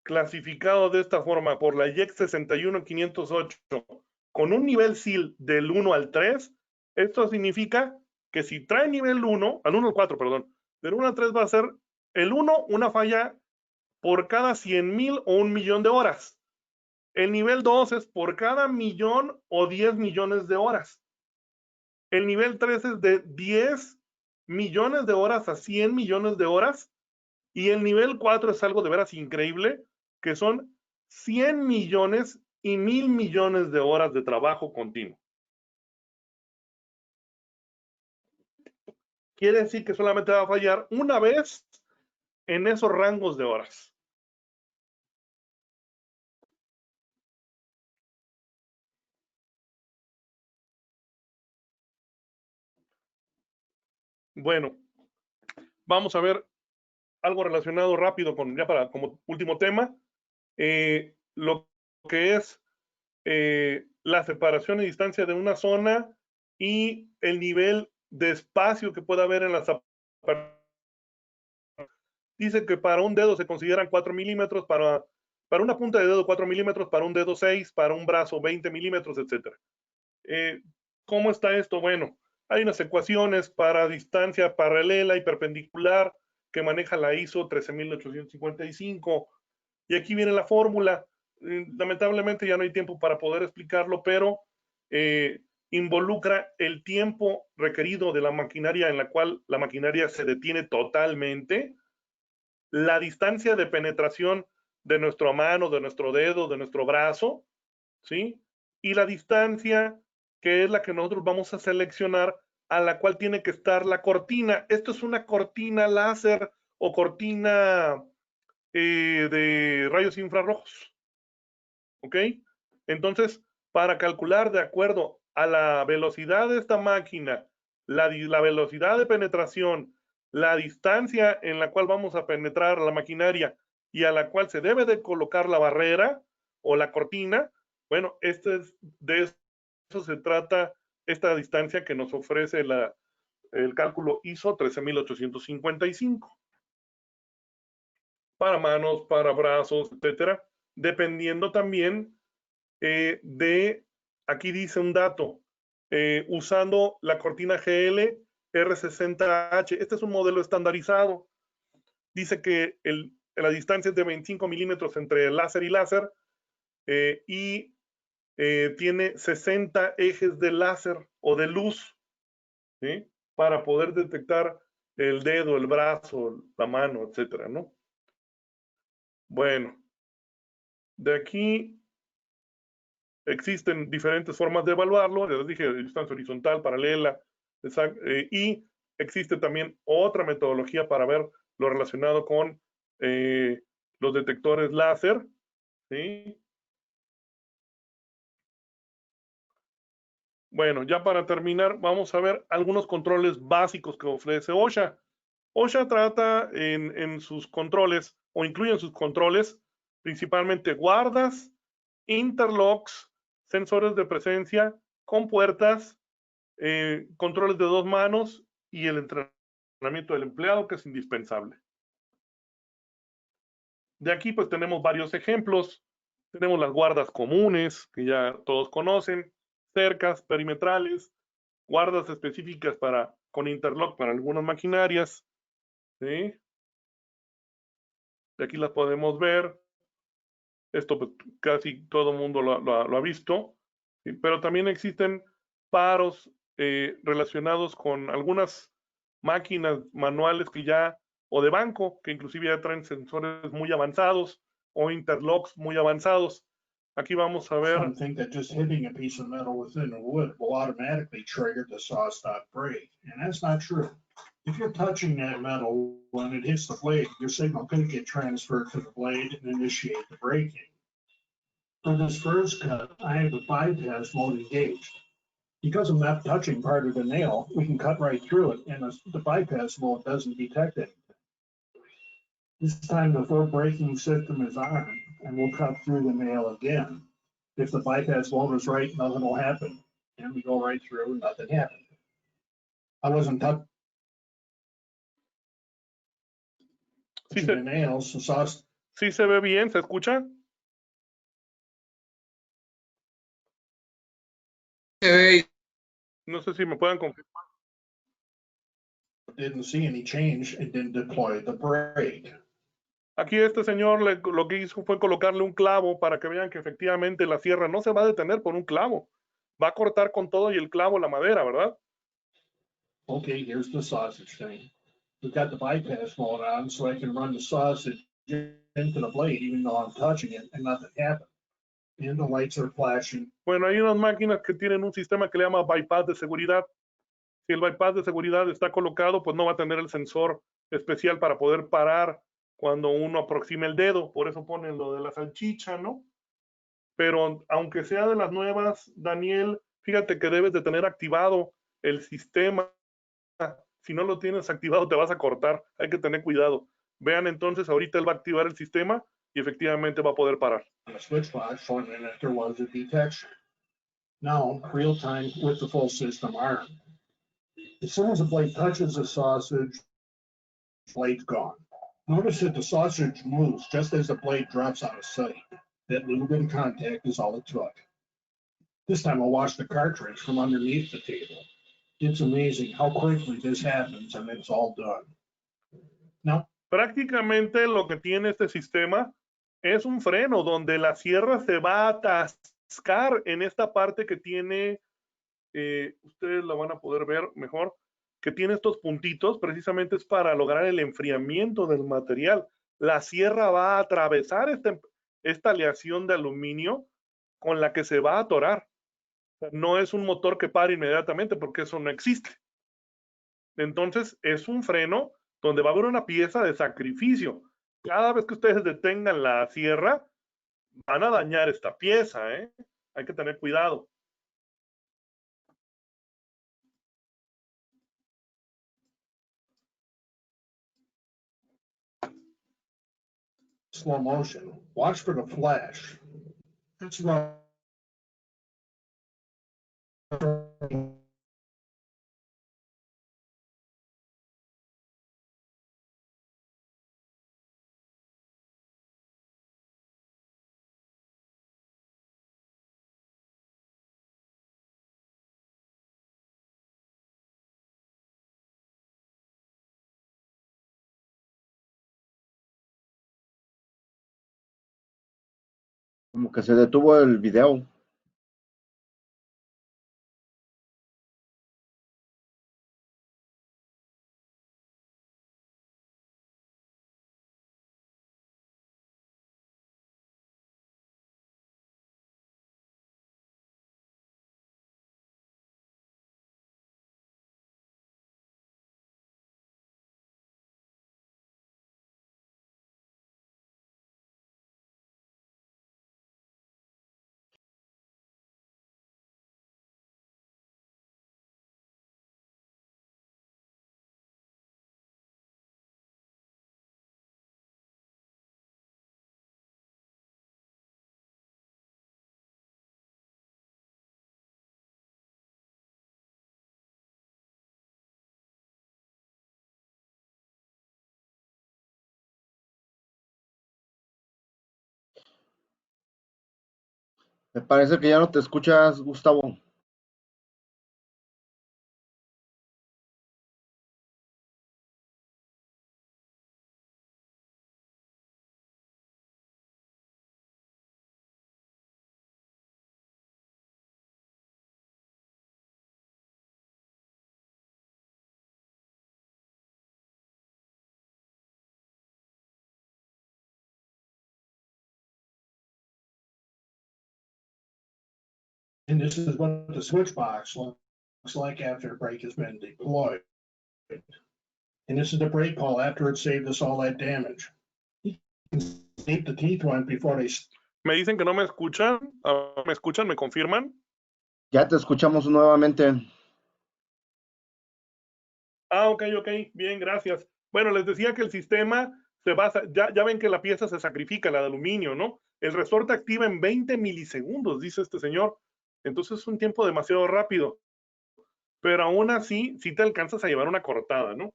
clasificado de esta forma, por la IEC 61508, con un nivel SIL del 1 al 3, esto significa que si trae nivel 1, al 1 al 4, perdón, del 1 al 3 va a ser el 1 una falla por cada 100,000 o 1,000,000 de horas. El nivel 2 es por cada 1,000,000 o 10 millones de horas. El nivel 3 es de 10 millones de horas a 100 millones de horas. Y el nivel 4 es algo de veras increíble, que son 100 millones y 1,000 millones de horas de trabajo continuo. Quiere decir que solamente va a fallar una vez en esos rangos de horas. Bueno, vamos a ver algo relacionado rápido con, ya para como último tema, lo que es la separación y distancia de una zona y el nivel de espacio que pueda haber en las. Dice que para un dedo se consideran 4 milímetros, para una punta de dedo 4 milímetros, para un dedo 6, para un brazo 20 milímetros, etc. ¿Cómo está esto? Bueno, hay unas ecuaciones para distancia paralela y perpendicular que maneja la ISO 13855, y aquí viene la fórmula. Lamentablemente ya no hay tiempo para poder explicarlo, pero involucra el tiempo requerido de la maquinaria en la cual la maquinaria se detiene totalmente, la distancia de penetración de nuestra mano, de nuestro dedo, de nuestro brazo, ¿sí? Y la distancia que es la que nosotros vamos a seleccionar, a la cual tiene que estar la cortina. Esto es una cortina láser o cortina de rayos infrarrojos, ¿ok? Entonces, para calcular de acuerdo a la velocidad de esta máquina, la velocidad de penetración, la distancia en la cual vamos a penetrar la maquinaria y a la cual se debe de colocar la barrera o la cortina, bueno, de eso se trata esta distancia que nos ofrece el cálculo ISO 13855. Para manos, para brazos, etcétera, dependiendo también aquí dice un dato, usando la cortina GL R60H. Este es un modelo estandarizado. Dice que la distancia es de 25 milímetros entre láser y láser, y tiene 60 ejes de láser o de luz, ¿sí? Para poder detectar el dedo, el brazo, la mano, etcétera, ¿no? Bueno, de aquí existen diferentes formas de evaluarlo. Ya les dije, distancia horizontal, paralela, y existe también otra metodología para ver lo relacionado con los detectores láser, ¿sí? Bueno, ya para terminar, vamos a ver algunos controles básicos que ofrece OSHA. OSHA trata en sus controles, o incluye en sus controles, principalmente guardas, interlocks, sensores de presencia, compuertas, controles de 2 manos y el entrenamiento del empleado, que es indispensable. De aquí pues tenemos varios ejemplos. Tenemos las guardas comunes, que ya todos conocen, cercas perimetrales, guardas específicas con interlock para algunas maquinarias, ¿sí? De aquí las podemos ver. Esto pues, casi todo el mundo lo ha visto, ¿sí? Pero también existen paros relacionados con algunas máquinas manuales que ya, o de banco, que inclusive ya traen sensores muy avanzados o interlocks muy avanzados. Aquí vamos a ver. Some think that just hitting a piece of metal within the wood will automatically trigger the saw stop break, and that's not true. If you're touching that metal when it hits the blade, your signal could get transferred to the blade and initiate the braking. For this first cut, I have the bypass mode engaged. Because I'm not touching part of the nail, we can cut right through it, and the bypass mode doesn't detect anything. This time the full braking system is on, and we'll cut through the nail again. If the bypass mode is right, nothing will happen. And we go right through, nothing happened. I wasn't touching the nails, the saw. ¿Sí se ve bien? ¿Se escucha? No sé si me puedan confirmar. Didn't see any change. It didn't deploy the brake. Aquí este señor lo que hizo fue colocarle un clavo para que vean que efectivamente la sierra no se va a detener por un clavo. Va a cortar con todo y el clavo la madera, ¿verdad? Okay, here's the sausage thing. We've got the bypass mode on so I can run the sausage into the blade even though I'm touching it and nothing happened. And the lights are flashing. Bueno, hay unas máquinas que tienen un sistema que le llama bypass de seguridad. Si el bypass de seguridad está colocado, pues no va a tener el sensor especial para poder parar cuando uno aproxime el dedo. Por eso ponen lo de la salchicha, ¿no? Pero aunque sea de las nuevas, Daniel, fíjate que debes de tener activado el sistema. Si no lo tienes activado, te vas a cortar. Hay que tener cuidado. Vean entonces, ahorita él va a activar el sistema y efectivamente va a poder parar. Switch box showing that there was a detection. Now, real time with the full system armed. As soon as the blade touches the sausage, blade's gone. Notice that the sausage moves just as the blade drops out of sight. That little bit of contact is all it took. This time I'll wash the cartridge from underneath the table. It's amazing how quickly this happens and it's all done. Now, prácticamente lo que tiene este sistema es un freno donde la sierra se va a atascar en esta parte que tiene, ustedes la van a poder ver mejor, que tiene estos puntitos, precisamente es para lograr el enfriamiento del material. La sierra va a atravesar esta aleación de aluminio con la que se va a atorar. No es un motor que pare inmediatamente porque eso no existe. Entonces es un freno donde va a haber una pieza de sacrificio. Cada vez que ustedes detengan la sierra, van a dañar esta pieza, ¿eh? Hay que tener cuidado. slow motion. Watch for the flash. That's right. Como que se detuvo el video. Me parece que ya no te escuchas, Gustavo. And this is what the switch box looks like after the brake has been deployed. And this is the brake call after it saved us all that damage. You can see the teeth went before they. Me dicen que no me escuchan. ¿Me escuchan? ¿Me confirman? Ya te escuchamos nuevamente. Ok, bien, gracias. Bueno, les decía que el sistema se basa, ya ven que la pieza se sacrifica, la de aluminio, ¿no? El resorte activa en 20 milisegundos, dice este señor. Entonces es un tiempo demasiado rápido. Pero aún así, sí te alcanzas a llevar una cortada, ¿no?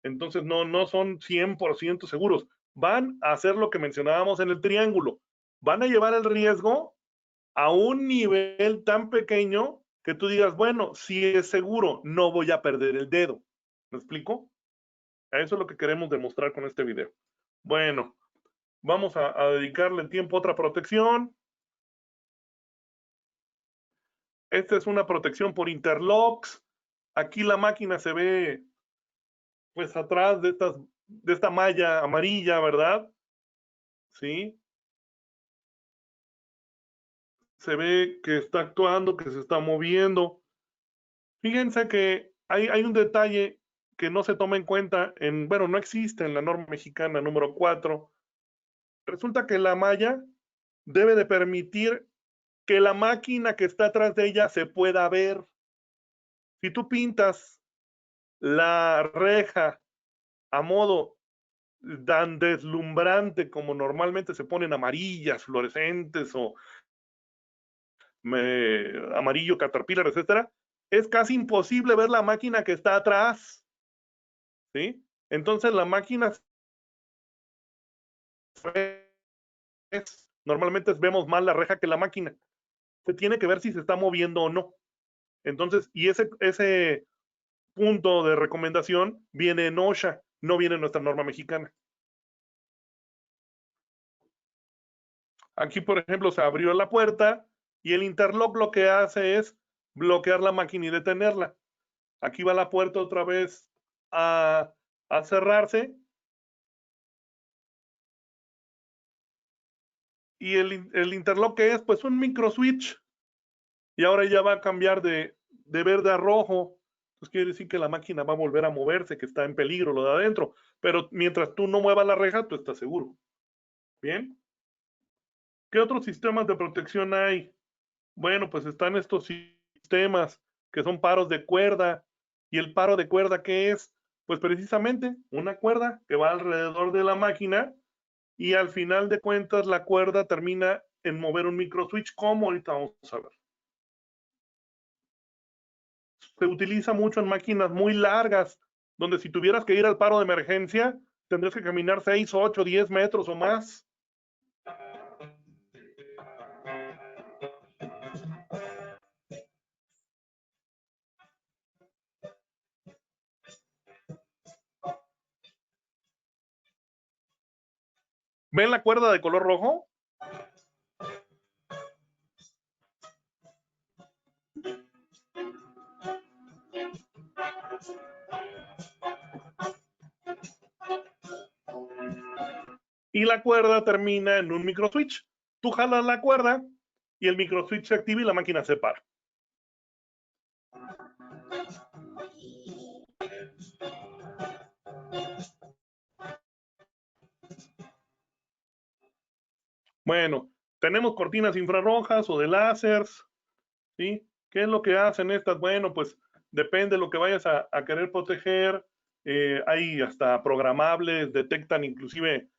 Entonces no son 100% seguros. Van a hacer lo que mencionábamos en el triángulo. Van a llevar el riesgo a un nivel tan pequeño que tú digas, bueno, si es seguro, no voy a perder el dedo. ¿Me explico? A eso es lo que queremos demostrar con este video. Bueno, vamos a dedicarle tiempo a otra protección. Esta es una protección por interlocks. Aquí la máquina se ve pues atrás de esta malla amarilla, ¿verdad? Sí. Se ve que está actuando, que se está moviendo. Fíjense que hay un detalle que no se toma en cuenta bueno, no existe en la norma mexicana número 4. Resulta que la malla debe de permitir que la máquina que está atrás de ella se pueda ver. Si tú pintas la reja a modo tan deslumbrante como normalmente se ponen amarillas, fluorescentes o amarillo caterpillar, etcétera, es casi imposible ver la máquina que está atrás, ¿sí? Entonces la máquina normalmente vemos más la reja que la máquina. Se tiene que ver si se está moviendo o no. Entonces, y ese punto de recomendación viene en OSHA, no viene en nuestra norma mexicana. Aquí, por ejemplo, se abrió la puerta y el interlock lo que hace es bloquear la máquina y detenerla. Aquí va la puerta otra vez a cerrarse. Y el interlock que es, pues un micro switch. Y ahora ya va a cambiar de verde a rojo. Entonces quiere decir que la máquina va a volver a moverse, que está en peligro lo de adentro. Pero mientras tú no muevas la reja, tú estás seguro. Bien. ¿Qué otros sistemas de protección hay? Bueno, pues están estos sistemas que son paros de cuerda. ¿Y el paro de cuerda qué es? Pues precisamente una cuerda que va alrededor de la máquina y al final de cuentas la cuerda termina en mover un micro switch, como ahorita vamos a ver. Se utiliza mucho en máquinas muy largas, donde si tuvieras que ir al paro de emergencia, tendrías que caminar 6, 8, 10 metros o más. ¿Ven la cuerda de color rojo? Y la cuerda termina en un micro switch. Tú jalas la cuerda y el micro switch se activa y la máquina se para. Bueno, tenemos cortinas infrarrojas o de láseres, ¿sí? ¿Qué es lo que hacen estas? Bueno, pues depende de lo que vayas a querer proteger. Hay hasta programables, detectan inclusive,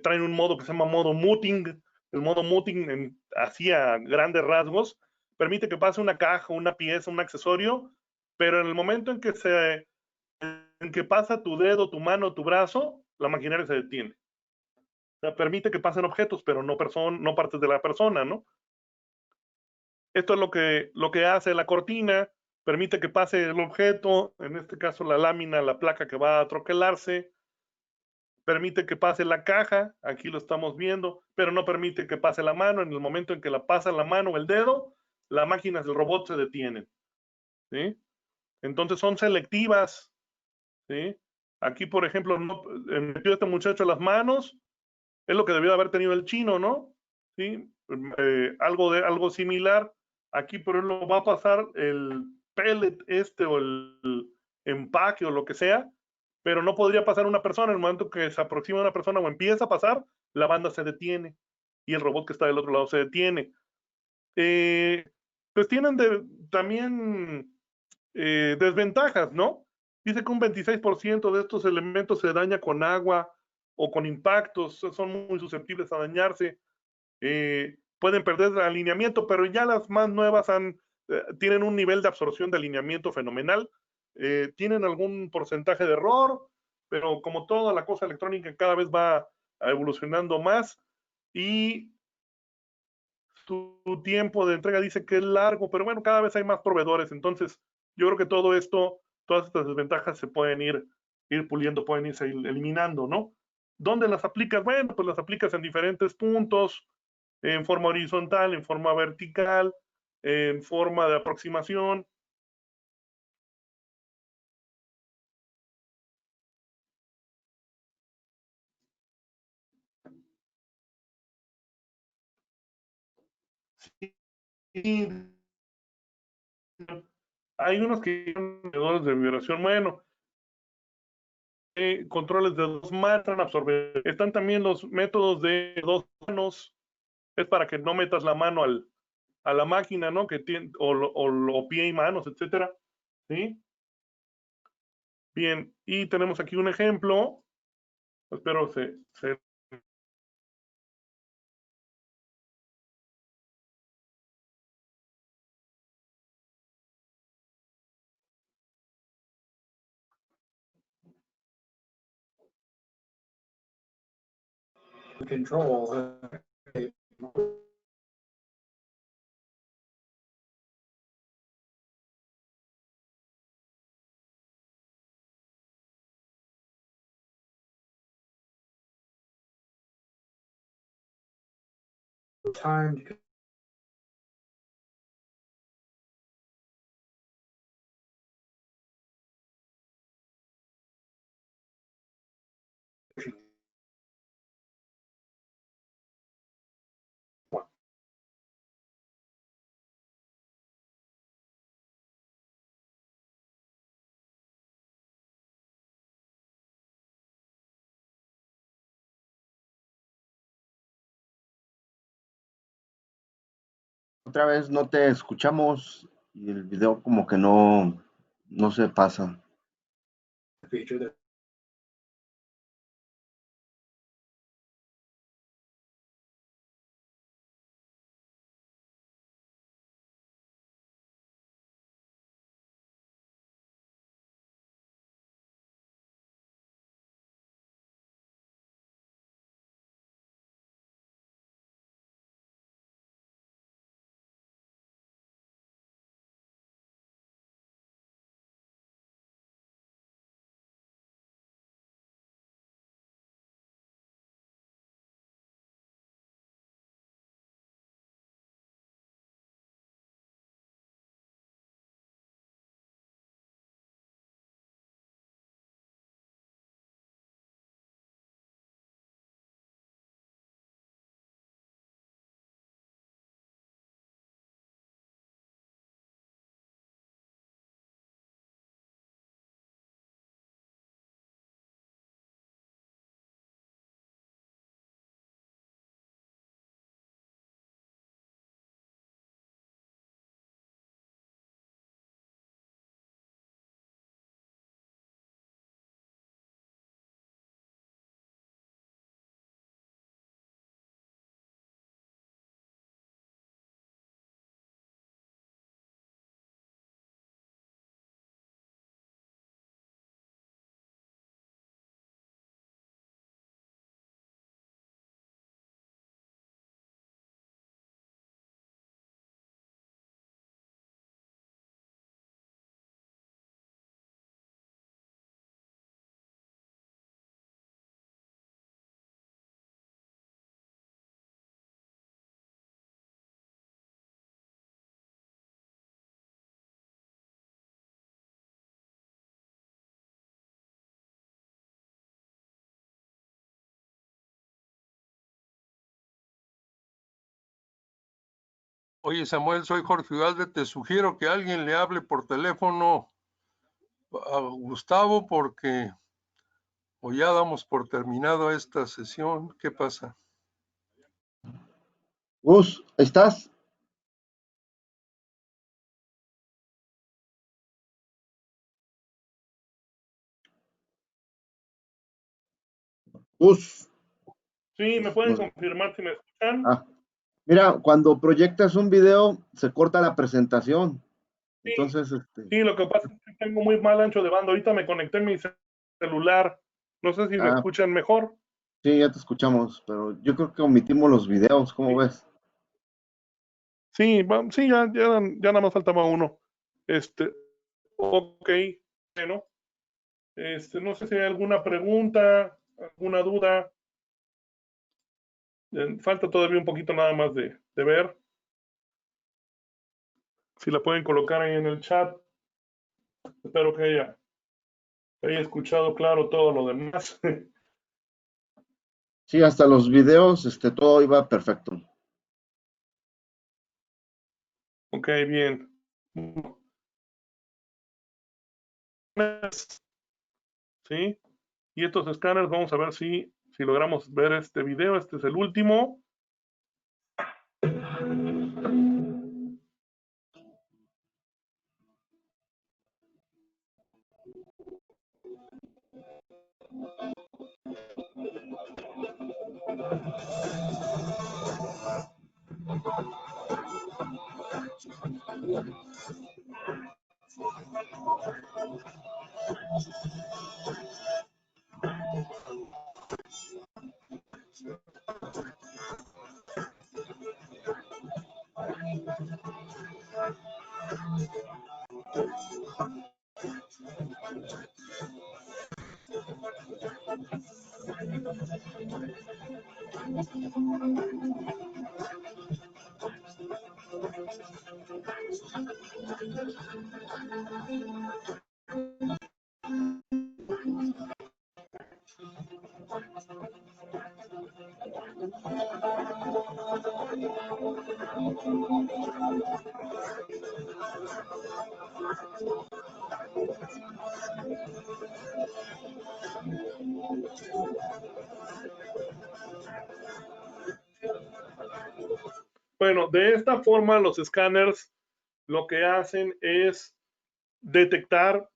traen un modo que se llama modo muting. El modo muting, así a grandes rasgos, permite que pase una caja, una pieza, un accesorio, pero en el momento en que pasa tu dedo, tu mano, tu brazo, la maquinaria se detiene. O sea, permite que pasen objetos, pero no partes de la persona, ¿no? Esto es lo que hace la cortina, permite que pase el objeto, en este caso la lámina, la placa que va a troquelarse, permite que pase la caja, aquí lo estamos viendo, pero no permite que pase la mano. En el momento en que la pasa la mano o el dedo, la máquina del robot se detiene, ¿sí? Entonces son selectivas, ¿sí? Aquí, por ejemplo, no, metió este muchacho las manos, es lo que debió haber tenido el chino, ¿no? ¿Sí? Algo similar. Aquí, por ejemplo, va a pasar el pellet o el empaque o lo que sea, pero no podría pasar una persona. En el momento que se aproxima una persona o empieza a pasar, la banda se detiene y el robot que está del otro lado se detiene. Pues tienen también desventajas, ¿no? Dice que un 26% de estos elementos se daña con agua o con impactos, son muy susceptibles a dañarse, pueden perder el alineamiento, pero ya las más nuevas tienen un nivel de absorción de alineamiento fenomenal, tienen algún porcentaje de error, pero como toda la cosa electrónica cada vez va evolucionando más y su tiempo de entrega dice que es largo, pero bueno, cada vez hay más proveedores, entonces yo creo que todo esto, todas estas desventajas se pueden ir puliendo, pueden irse eliminando, ¿no? ¿Dónde las aplicas? Bueno, pues las aplicas en diferentes puntos, en forma horizontal, en forma vertical, en forma de aproximación. Sí, hay unos que son medidores de vibración, bueno, controles de 2 manos, absorber. Están también los métodos de 2 manos, es para que no metas la mano a la máquina, ¿no? Que tiene, o pie y manos, etcétera, ¿sí? Bien, y tenemos aquí un ejemplo, espero se control. Time Otra vez no te escuchamos y el video como que no se pasa. feature that Oye, Samuel, soy Jorge Ugalde. Te sugiero que alguien le hable por teléfono a Gustavo porque o ya damos por terminado esta sesión. ¿Qué pasa? Gus, ¿estás? Gus. Sí, ¿me pueden confirmar si me escuchan? Mira, cuando proyectas un video, se corta la presentación. Sí, Entonces, sí, lo que pasa es que tengo muy mal ancho de banda. Ahorita me conecté en mi celular. No sé si me escuchan mejor. Sí, ya te escuchamos, pero yo creo que omitimos los videos. ¿Cómo ves? Sí, sí, ya nada más faltaba uno. Ok, bueno. No sé si hay alguna pregunta, alguna duda. Falta todavía un poquito nada más de ver. Si la pueden colocar ahí en el chat. Espero que haya escuchado claro todo lo demás. Sí, hasta los videos, todo iba perfecto. Ok, bien. ¿Sí? Y estos escáneres, vamos a ver si logramos ver este video. Este es el último. Bueno, de esta forma los escáneres lo que hacen es detectar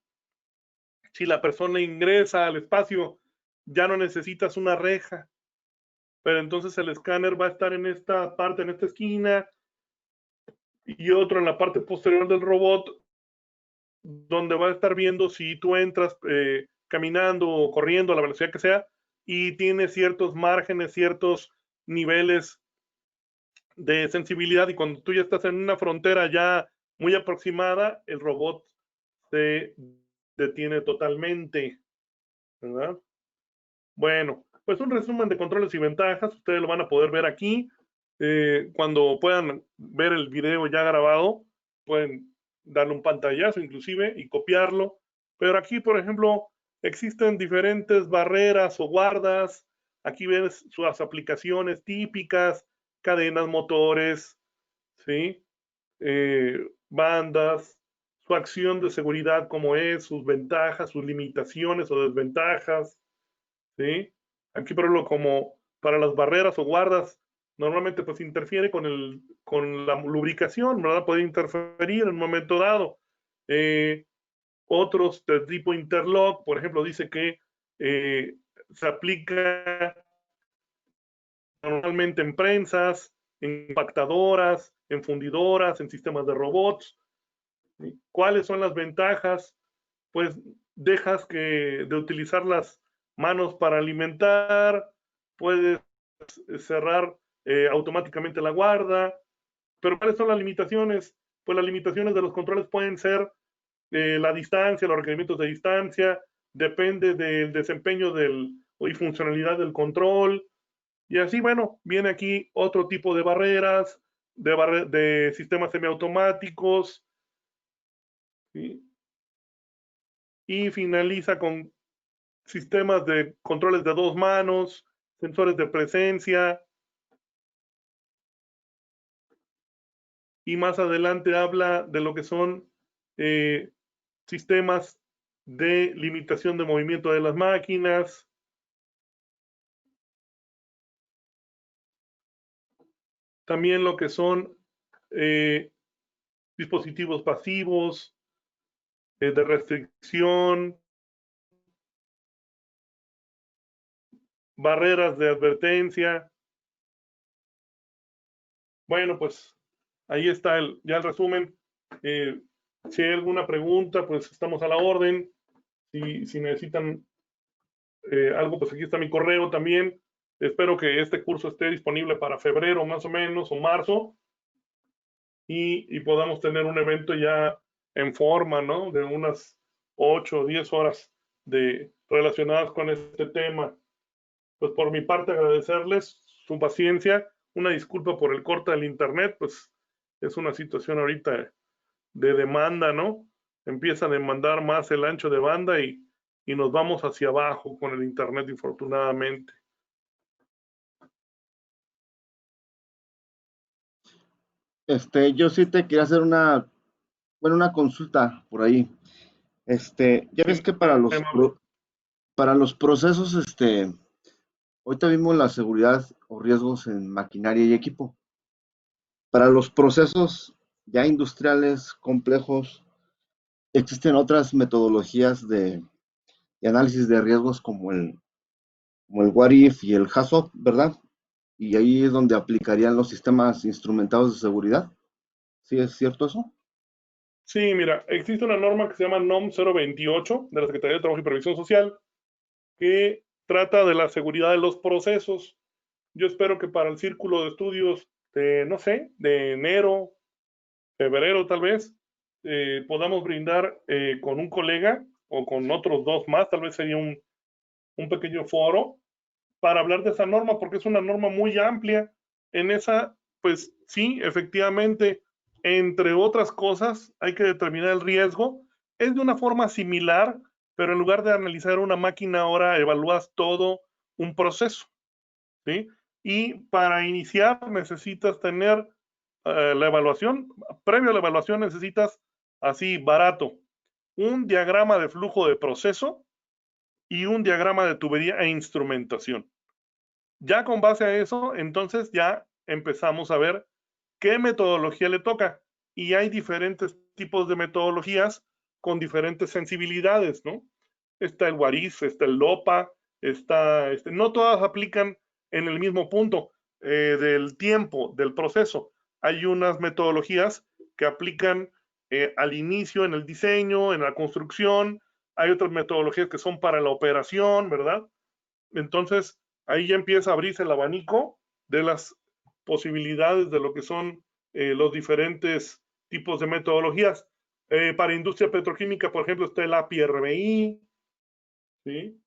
si la persona ingresa al espacio. Ya no necesitas una reja, pero entonces el escáner va a estar en esta parte, en esta esquina, y otro en la parte posterior del robot, donde va a estar viendo si tú entras caminando o corriendo a la velocidad que sea, y tiene ciertos márgenes, ciertos niveles de sensibilidad, y cuando tú ya estás en una frontera ya muy aproximada, el robot se detiene totalmente, ¿verdad? Bueno, pues un resumen de controles y ventajas, ustedes lo van a poder ver aquí. Cuando puedan ver el video ya grabado, pueden darle un pantallazo inclusive y copiarlo. Pero aquí, por ejemplo, existen diferentes barreras o guardas. Aquí ves sus aplicaciones típicas, cadenas, motores, ¿sí? Bandas, su acción de seguridad como es, sus ventajas, sus limitaciones o desventajas, ¿sí? Aquí, por ejemplo, como para las barreras o guardas, normalmente pues interfiere con la lubricación, ¿verdad? Puede interferir en un momento dado. Otros de tipo interlock, por ejemplo, dice que se aplica normalmente en prensas, en impactadoras, en fundidoras, en sistemas de robots. ¿Sí? ¿Cuáles son las ventajas? Pues dejas de utilizar las manos para alimentar, puedes cerrar automáticamente la guarda, pero ¿cuáles son las limitaciones? Pues las limitaciones de los controles pueden ser la distancia, los requerimientos de distancia, depende del desempeño y funcionalidad del control, y así, bueno, viene aquí otro tipo de barreras, de sistemas semiautomáticos, ¿sí? Y finaliza con sistemas de controles de dos manos, sensores de presencia. y más adelante habla de lo que son sistemas de limitación de movimiento de las máquinas. También lo que son dispositivos pasivos, de restricción, barreras de advertencia. Bueno, pues ahí está ya el resumen. Si hay alguna pregunta, pues estamos a la orden. Si necesitan algo, pues aquí está mi correo también. Espero que este curso esté disponible para febrero más o menos, o marzo, y podamos tener un evento ya en forma, ¿no? De unas 8 o 10 horas relacionadas con este tema. Pues por mi parte agradecerles su paciencia, una disculpa por el corte del internet, pues es una situación ahorita de demanda, ¿no? Empieza a demandar más el ancho de banda y nos vamos hacia abajo con el internet, infortunadamente. Yo sí te quería hacer una consulta por ahí. Ya ves que para los procesos, ahorita vimos la seguridad o riesgos en maquinaria y equipo. Para los procesos ya industriales complejos, existen otras metodologías de análisis de riesgos como el What If y el HAZOP, ¿verdad? Y ahí es donde aplicarían los sistemas instrumentados de seguridad. ¿Sí es cierto eso? Sí, mira, existe una norma que se llama NOM 028 de la Secretaría de Trabajo y Previsión Social que trata de la seguridad de los procesos. Yo espero que para el círculo de estudios de, no sé, de enero, febrero tal vez, podamos brindar con un colega o con otros dos más, tal vez sería un pequeño foro para hablar de esa norma, porque es una norma muy amplia. En esa, pues sí, efectivamente, entre otras cosas, hay que determinar el riesgo. Es de una forma similar, pero en lugar de analizar una máquina, ahora evalúas todo un proceso, ¿sí? Y para iniciar necesitas tener la evaluación, previo a la evaluación necesitas, así barato, un diagrama de flujo de proceso y un diagrama de tubería e instrumentación. Ya con base a eso, entonces ya empezamos a ver qué metodología le toca. Y hay diferentes tipos de metodologías con diferentes sensibilidades, ¿no? Está el WARIF, está el LOPA, no todas aplican en el mismo punto del tiempo, del proceso. Hay unas metodologías que aplican al inicio en el diseño, en la construcción. Hay otras metodologías que son para la operación, ¿verdad? Entonces, ahí ya empieza a abrirse el abanico de las posibilidades de lo que son los diferentes tipos de metodologías. Para industria petroquímica, por ejemplo, está el API-RBI, ¿sí?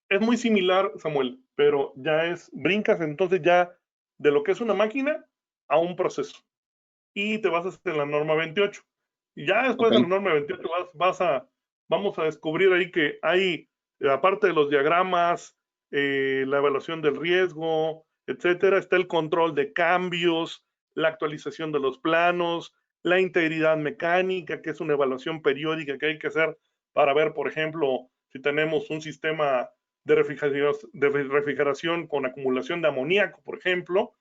Es muy similar, Samuel, pero ya brincas entonces ya de lo que es una máquina a un proceso. Y te vas a hacer la norma 28. Y ya después de la norma 28 vamos a descubrir ahí que hay, aparte de los diagramas, la evaluación del riesgo, etcétera, está el control de cambios, la actualización de los planos, la integridad mecánica, que es una evaluación periódica que hay que hacer para ver, por ejemplo, si tenemos un sistema de refrigeración con acumulación de amoníaco, por ejemplo,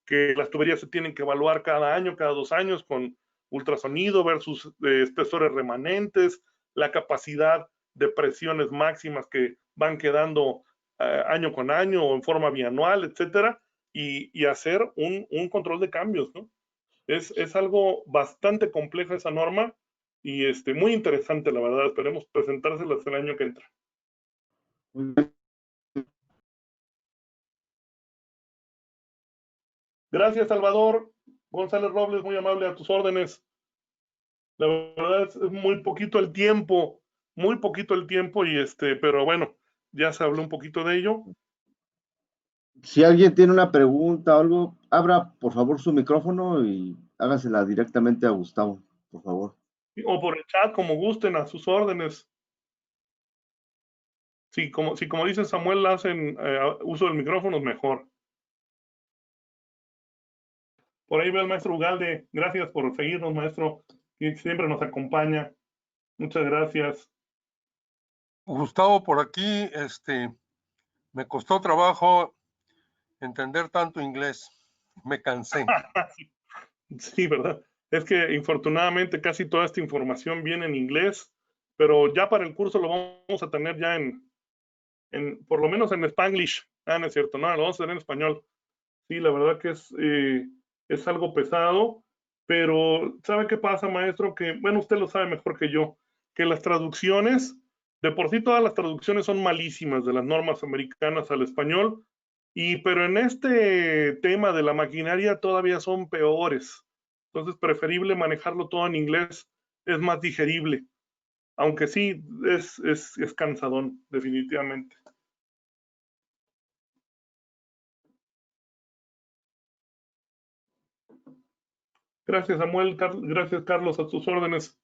que las tuberías se tienen que evaluar cada año, cada 2 años con ultrasonido, ver sus espesores remanentes, la capacidad de presiones máximas que van quedando año con año o en forma bianual, etcétera, y hacer un control de cambios, ¿no? Es algo bastante compleja esa norma y muy interesante, la verdad. Esperemos presentárselas el año que entra. Muy bien. Gracias, Salvador. González Robles, muy amable, a tus órdenes. La verdad es muy poquito el tiempo, muy poquito el tiempo pero bueno, ya se habló un poquito de ello. Si alguien tiene una pregunta o algo, abra por favor su micrófono y hágasela directamente a Gustavo, por favor. O por el chat, como gusten, a sus órdenes. Sí, como dice Samuel, hacen uso del micrófono, mejor. Por ahí veo al maestro Ugalde. Gracias por seguirnos, maestro, y siempre nos acompaña. Muchas gracias. Gustavo, por aquí, me costó trabajo entender tanto inglés. Me cansé. Sí, ¿verdad? Es que infortunadamente casi toda esta información viene en inglés, pero ya para el curso lo vamos a tener ya por lo menos en Spanglish. Ah, no es cierto, no, lo vamos a tener en español. Sí, la verdad que es algo pesado, pero ¿sabe qué pasa, maestro? Que, bueno, usted lo sabe mejor que yo, que las traducciones, de por sí todas las traducciones son malísimas de las normas americanas al español, pero en este tema de la maquinaria todavía son peores. Entonces, preferible manejarlo todo en inglés, es más digerible, aunque sí es cansadón, definitivamente. Gracias, Samuel. Gracias, Carlos, a tus órdenes.